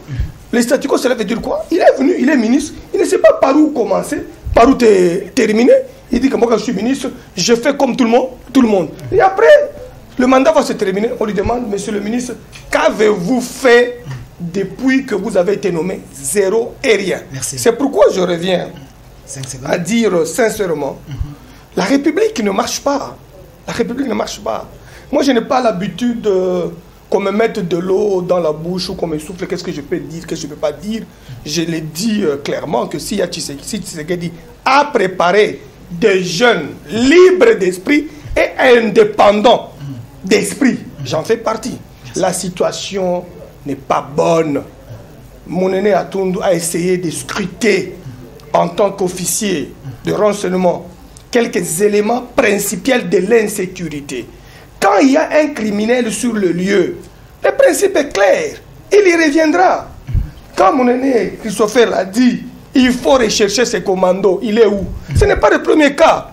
Le statu quo, cela veut dire quoi? Il est venu, il est ministre, il ne sait pas par où commencer, par où terminer. Il dit que moi quand je suis ministre, je fais comme tout le monde. Et après, le mandat va se terminer, on lui demande, monsieur le ministre, qu'avez-vous fait depuis que vous avez été nommé? Zéro et rien. C'est pourquoi je reviens à dire sincèrement, la République ne marche pas. La République ne marche pas. Moi, je n'ai pas l'habitude qu'on me mette de l'eau dans la bouche ou qu'on me souffle qu'est-ce que je peux dire, qu'est-ce que je ne peux pas dire. Je l'ai dit clairement que si Tshisekedi a préparé des jeunes libres d'esprit et indépendants d'esprit, j'en fais partie. La situation n'est pas bonne. Mon aîné Atundu a essayé de scruter en tant qu'officier de renseignement quelques éléments principaux de l'insécurité. Quand il y a un criminel sur le lieu, le principe est clair, il y reviendra. Quand mon aîné Christopher l'a dit, il faut rechercher ses commandos, il est où? Ce n'est pas le premier cas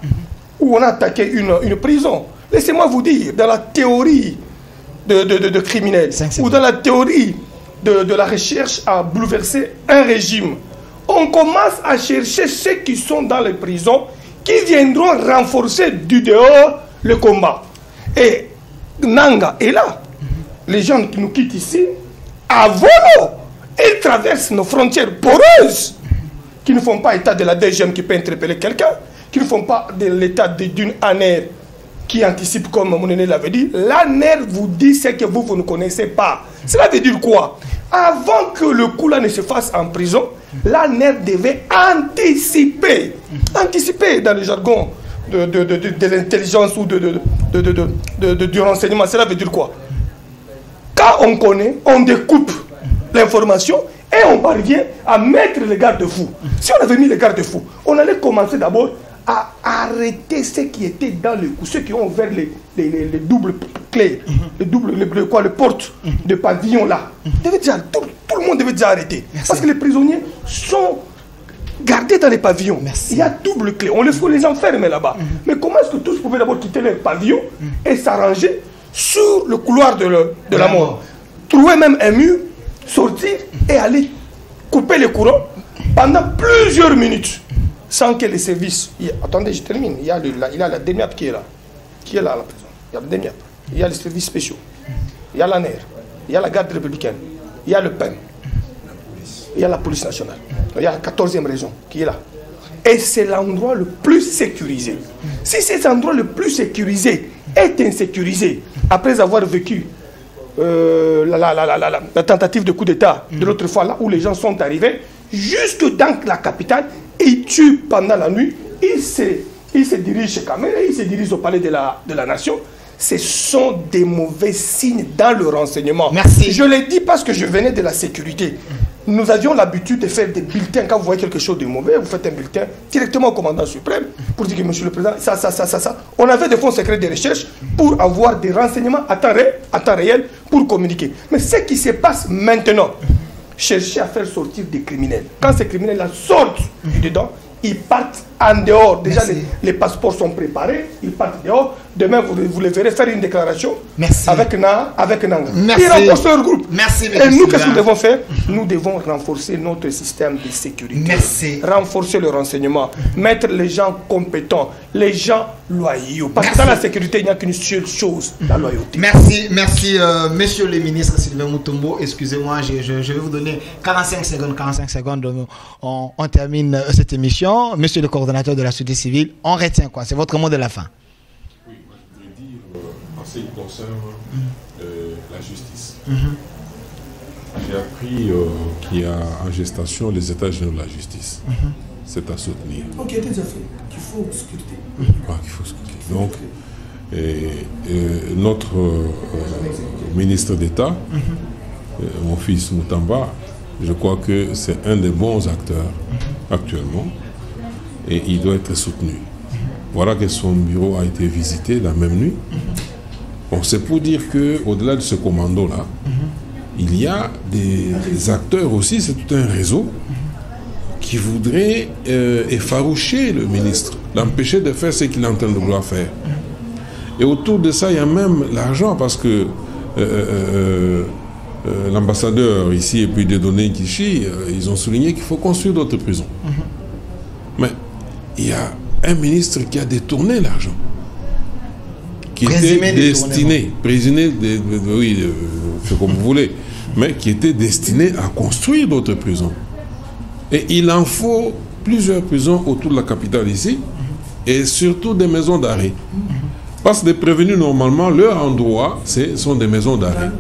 où on a attaqué une prison. Laissez-moi vous dire, dans la théorie de criminels, ou dans la théorie de la recherche à bouleverser un régime, on commence à chercher ceux qui sont dans les prisons, qui viendront renforcer du dehors le combat. Et Nanga est là. Les gens qui nous quittent ici, à volo, ils traversent nos frontières poreuses, qui ne font pas état de la DGM qui peut interpeller quelqu'un, qui ne font pas de l'état d'une ANER qui anticipe, comme mon aîné l'avait dit. L'ANER vous dit ce que vous ne connaissez pas. Cela veut dire quoi? Avant que le coup là ne se fasse en prison, l'ANER devait anticiper. Anticiper dans le jargon de l'intelligence ou du renseignement. Cela veut dire quoi? Quand on connaît, on découpe l'information et on parvient à mettre les garde-fous. Si on avait mis les garde-fous, on allait commencer d'abord à arrêter ceux qui étaient dans le coup, ceux qui ont ouvert les doubles clés, les portes de pavillon là. Tout le monde devait déjà arrêter. Merci. Parce que les prisonniers sont gardés dans les pavillons. Merci. Il y a double clé. On les enferme là-bas. Mais comment est-ce que tous pouvaient d'abord quitter les pavillons et s'arranger sur le couloir de la mort? Trouver même un mur, sortir et aller couper les courants pendant plusieurs minutes sans que les services... Attendez, je termine. Il y a la DEMIAP qui est là. Qui est là à la prison. Il y a la DEMIAP. Il y a les services spéciaux. Il y a l'ANER. Il y a la garde républicaine. Il y a le PEM. Il y a la police nationale. Il y a la 14e région qui est là. Et c'est l'endroit le plus sécurisé. Si cet endroit le plus sécurisé est insécurisé, après avoir vécu la tentative de coup d'État de l'autre fois, là où les gens sont arrivés, jusque dans la capitale, ils tuent pendant la nuit, ils se dirigent chez Kamere, ils se dirigent au palais de la nation. Ce sont des mauvais signes dans le renseignement. Merci. Je l'ai dit parce que je venais de la sécurité. Nous avions l'habitude de faire des bulletins. Quand vous voyez quelque chose de mauvais, vous faites un bulletin directement au commandant suprême pour dire que monsieur le président, ça. On avait des fonds secrets de recherche pour avoir des renseignements à temps réel pour communiquer. Mais ce qui se passe maintenant, chercher à faire sortir des criminels. Quand ces criminels-là sortent du dedans, ils partent en dehors. Déjà, les passeports sont préparés, ils partent dehors. Demain, vous les verrez faire une déclaration avec Nanga. Ils renforcent leur groupe. Merci, et nous, qu'est-ce que nous devons faire? Nous devons renforcer notre système de sécurité. Renforcer le renseignement. Mettre les gens compétents, les gens loyaux. Parce que dans la sécurité, il n'y a qu'une seule chose, la loyauté. Merci, monsieur le ministre Sylvain Mutombo. Excusez-moi, je vais vous donner 45 secondes. On termine cette émission. Monsieur le coordonnateur de la société civile, on retient quoi? C'est votre mot de la fin. Oui, moi je voudrais dire, en ce qui concerne la justice, j'ai appris qu'il y a en gestation les états généraux de la justice. C'est à soutenir. Ok, déjà fait. Qu'il faut scruter. Qu'il faut scruter. Donc, notre ministre d'État, mon fils Moutamba, je crois que c'est un des bons acteurs actuellement. Et il doit être soutenu. Voilà que son bureau a été visité la même nuit. Bon, c'est pour dire qu'au-delà de ce commando-là, il y a des acteurs aussi, c'est tout un réseau qui voudrait effaroucher le ministre, l'empêcher de faire ce qu'il est en train de vouloir faire. Et autour de ça, il y a même l'argent, parce que l'ambassadeur ici et puis Dieudonné Kishi, ils ont souligné qu'il faut construire d'autres prisons. Mais il y a un ministre qui a détourné l'argent, qui était destiné, c'est comme vous voulez, mais qui était destiné à construire d'autres prisons. Et il en faut plusieurs prisons autour de la capitale ici, et surtout des maisons d'arrêt. Parce que les prévenus, normalement, leur endroit, sont des maisons d'arrêt.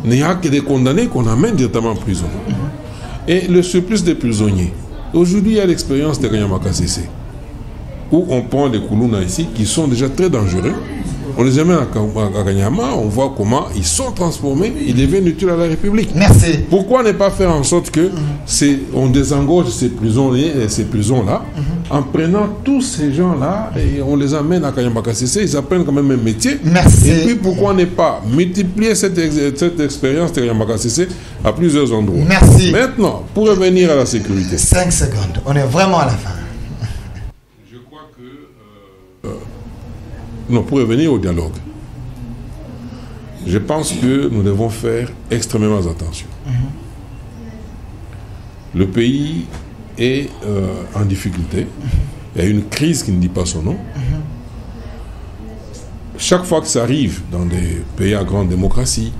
Il n'y a que des condamnés qu'on amène directement en prison. Et le surplus des prisonniers. Aujourd'hui, il y a l'expérience de Kanyama CC, où on prend des Koulouna ici, qui sont déjà très dangereux. On les amène à Kanyama, on voit comment ils sont transformés, ils deviennent utiles à la République. Merci. Pourquoi ne pas faire en sorte que on désengorge ces prisons-là, en prenant tous ces gens-là et on les amène à Kanyama CC, ils apprennent quand même un métier. Merci. Et puis pourquoi ne pas multiplier cette expérience de Kanyama CC à plusieurs endroits. Merci. Maintenant, pour revenir à la sécurité. 5 secondes, on est vraiment à la fin. Je crois que... non, pour revenir au dialogue, je pense que nous devons faire extrêmement attention. Le pays est en difficulté. Il y a une crise qui ne dit pas son nom. Chaque fois que ça arrive dans des pays à grande démocratie,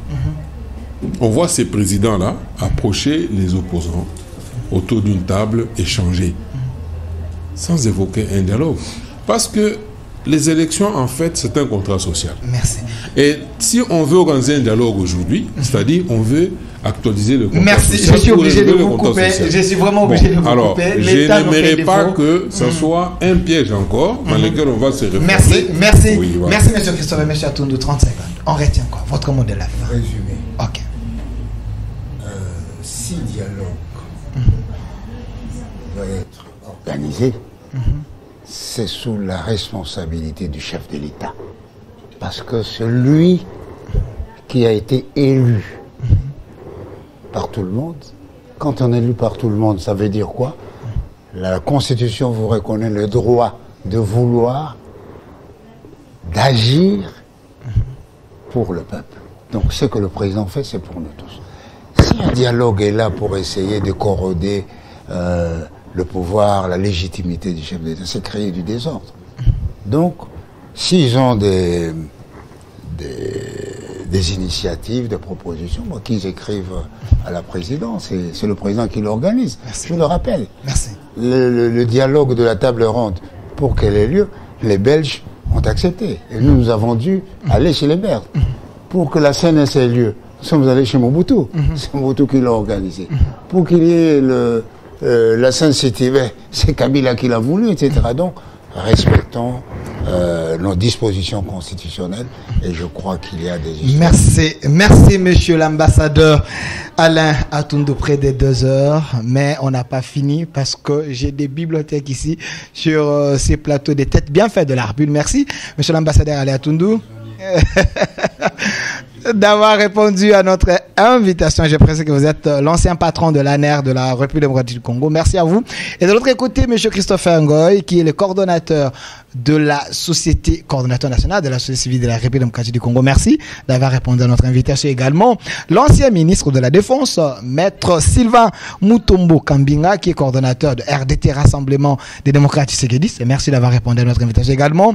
on voit ces présidents-là approcher les opposants autour d'une table, échanger, sans évoquer un dialogue. Parce que les élections, en fait, c'est un contrat social. Merci. Et si on veut organiser un dialogue aujourd'hui, c'est-à-dire on veut actualiser le contrat Merci, social. je suis obligé de vous couper. Je suis vraiment obligé de vous couper. Je n'aimerais pas que ce soit un piège encore dans lequel on va se référer. Merci, merci. Oui, voilà. Merci, M. Christophe et M. Atundu. 30 secondes. On retient quoi? Votre mot de la fin. Résumé. Ok. Si dialogue doit être organisé, c'est sous la responsabilité du chef de l'État. Parce que c'est lui qui a été élu par tout le monde. Quand on est élu par tout le monde, ça veut dire quoi? La Constitution vous reconnaît le droit de vouloir, d'agir pour le peuple. Donc ce que le président fait, c'est pour nous tous. Si un dialogue est là pour essayer de corroder le pouvoir, la légitimité du chef d'État, c'est créer du désordre. Donc, s'ils ont des initiatives, des propositions, qu'ils écrivent à la présidence, c'est le président qui l'organise. Je le rappelle. Merci. Le dialogue de la table ronde, pour qu'elle ait lieu, les Belges ont accepté. Et nous avons dû aller chez les Belges. Pour que la CNS ait lieu, nous sommes allés chez Mobutu. C'est Mobutu qui l'a organisé. Pour qu'il y ait la Sainte-Cité, c'est Kabila qui l'a voulu, etc. Donc, respectons nos dispositions constitutionnelles et je crois qu'il y a des... Merci, merci monsieur l'ambassadeur Alain Atundu, près des 2 heures, mais on n'a pas fini parce que j'ai des bibliothèques ici sur ces plateaux, des têtes bien faites de l'Arbule. Merci monsieur l'ambassadeur Alain Atundu d'avoir répondu à notre invitation. Je précise que vous êtes l'ancien patron de l'ANER de la République démocratique du Congo. Merci à vous. Et de l'autre côté, M. Christophe Ngoy, qui est le coordonnateur de la société, coordonnateur national de la société civile de la République démocratique du Congo. Merci d'avoir répondu à notre invitation également. L'ancien ministre de la Défense, Maître Sylvain Mutombo Kambinga, qui est coordonnateur de RDT, Rassemblement des démocrates Tshisekedi. Et merci d'avoir répondu à notre invitation également.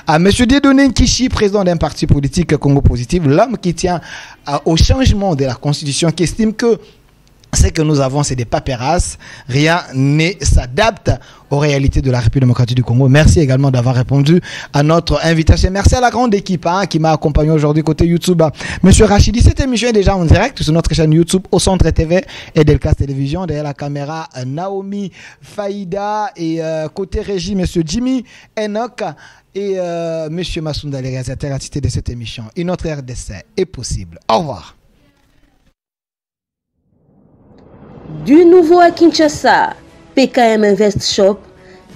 À M. Dieudonné Nkishi, président d'un parti politique Congo Positif, l'homme qui tient au changement de la Constitution, qui estime que ce que nous avons, c'est des paperasses. Rien ne s'adapte aux réalités de la République démocratique du Congo. Merci également d'avoir répondu à notre invitation. Merci à la grande équipe qui m'a accompagné aujourd'hui côté YouTube. Monsieur Rachidi, cette émission est déjà en direct sur notre chaîne YouTube au Centre TV et Delcas Télévision. Derrière la caméra, Naomi Faïda et côté régie, Monsieur Jimmy Enoch et Monsieur Massounda, les réalisateurs assistés de cette émission. Une autre RDC est possible. Au revoir. Du nouveau à Kinshasa, PKM Invest Shop,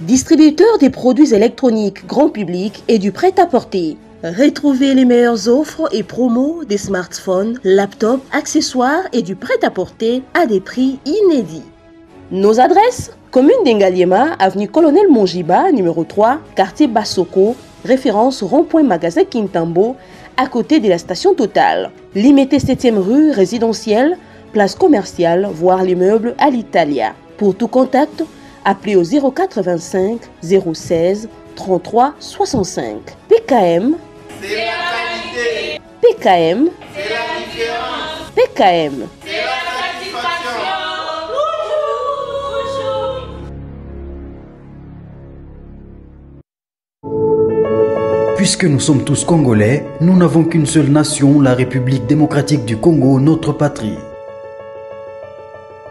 distributeur des produits électroniques grand public et du prêt-à-porter. Retrouvez les meilleures offres et promos des smartphones, laptops, accessoires et du prêt-à-porter à des prix inédits. Nos adresses: commune d'Engaliema, avenue Colonel Mongiba, numéro 3, quartier Bassoko, référence rond-point magasin Kintambo, à côté de la station Total. Limité 7e rue résidentielle, place commerciale, voire l'immeuble à l'Italia. Pour tout contact, appelez au 085 016 33 65. PKM, c'est la qualité. PKM, c'est la différence. PKM, c'est la satisfaction. Puisque nous sommes tous Congolais, nous n'avons qu'une seule nation, la République démocratique du Congo, notre patrie.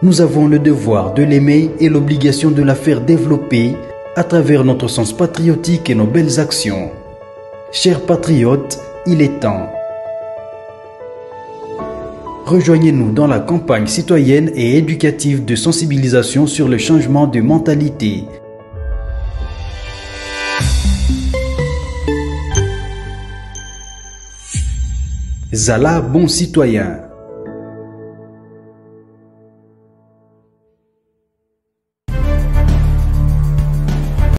Nous avons le devoir de l'aimer et l'obligation de la faire développer à travers notre sens patriotique et nos belles actions. Chers patriotes, il est temps. Rejoignez-nous dans la campagne citoyenne et éducative de sensibilisation sur le changement de mentalité. Zala bon citoyen.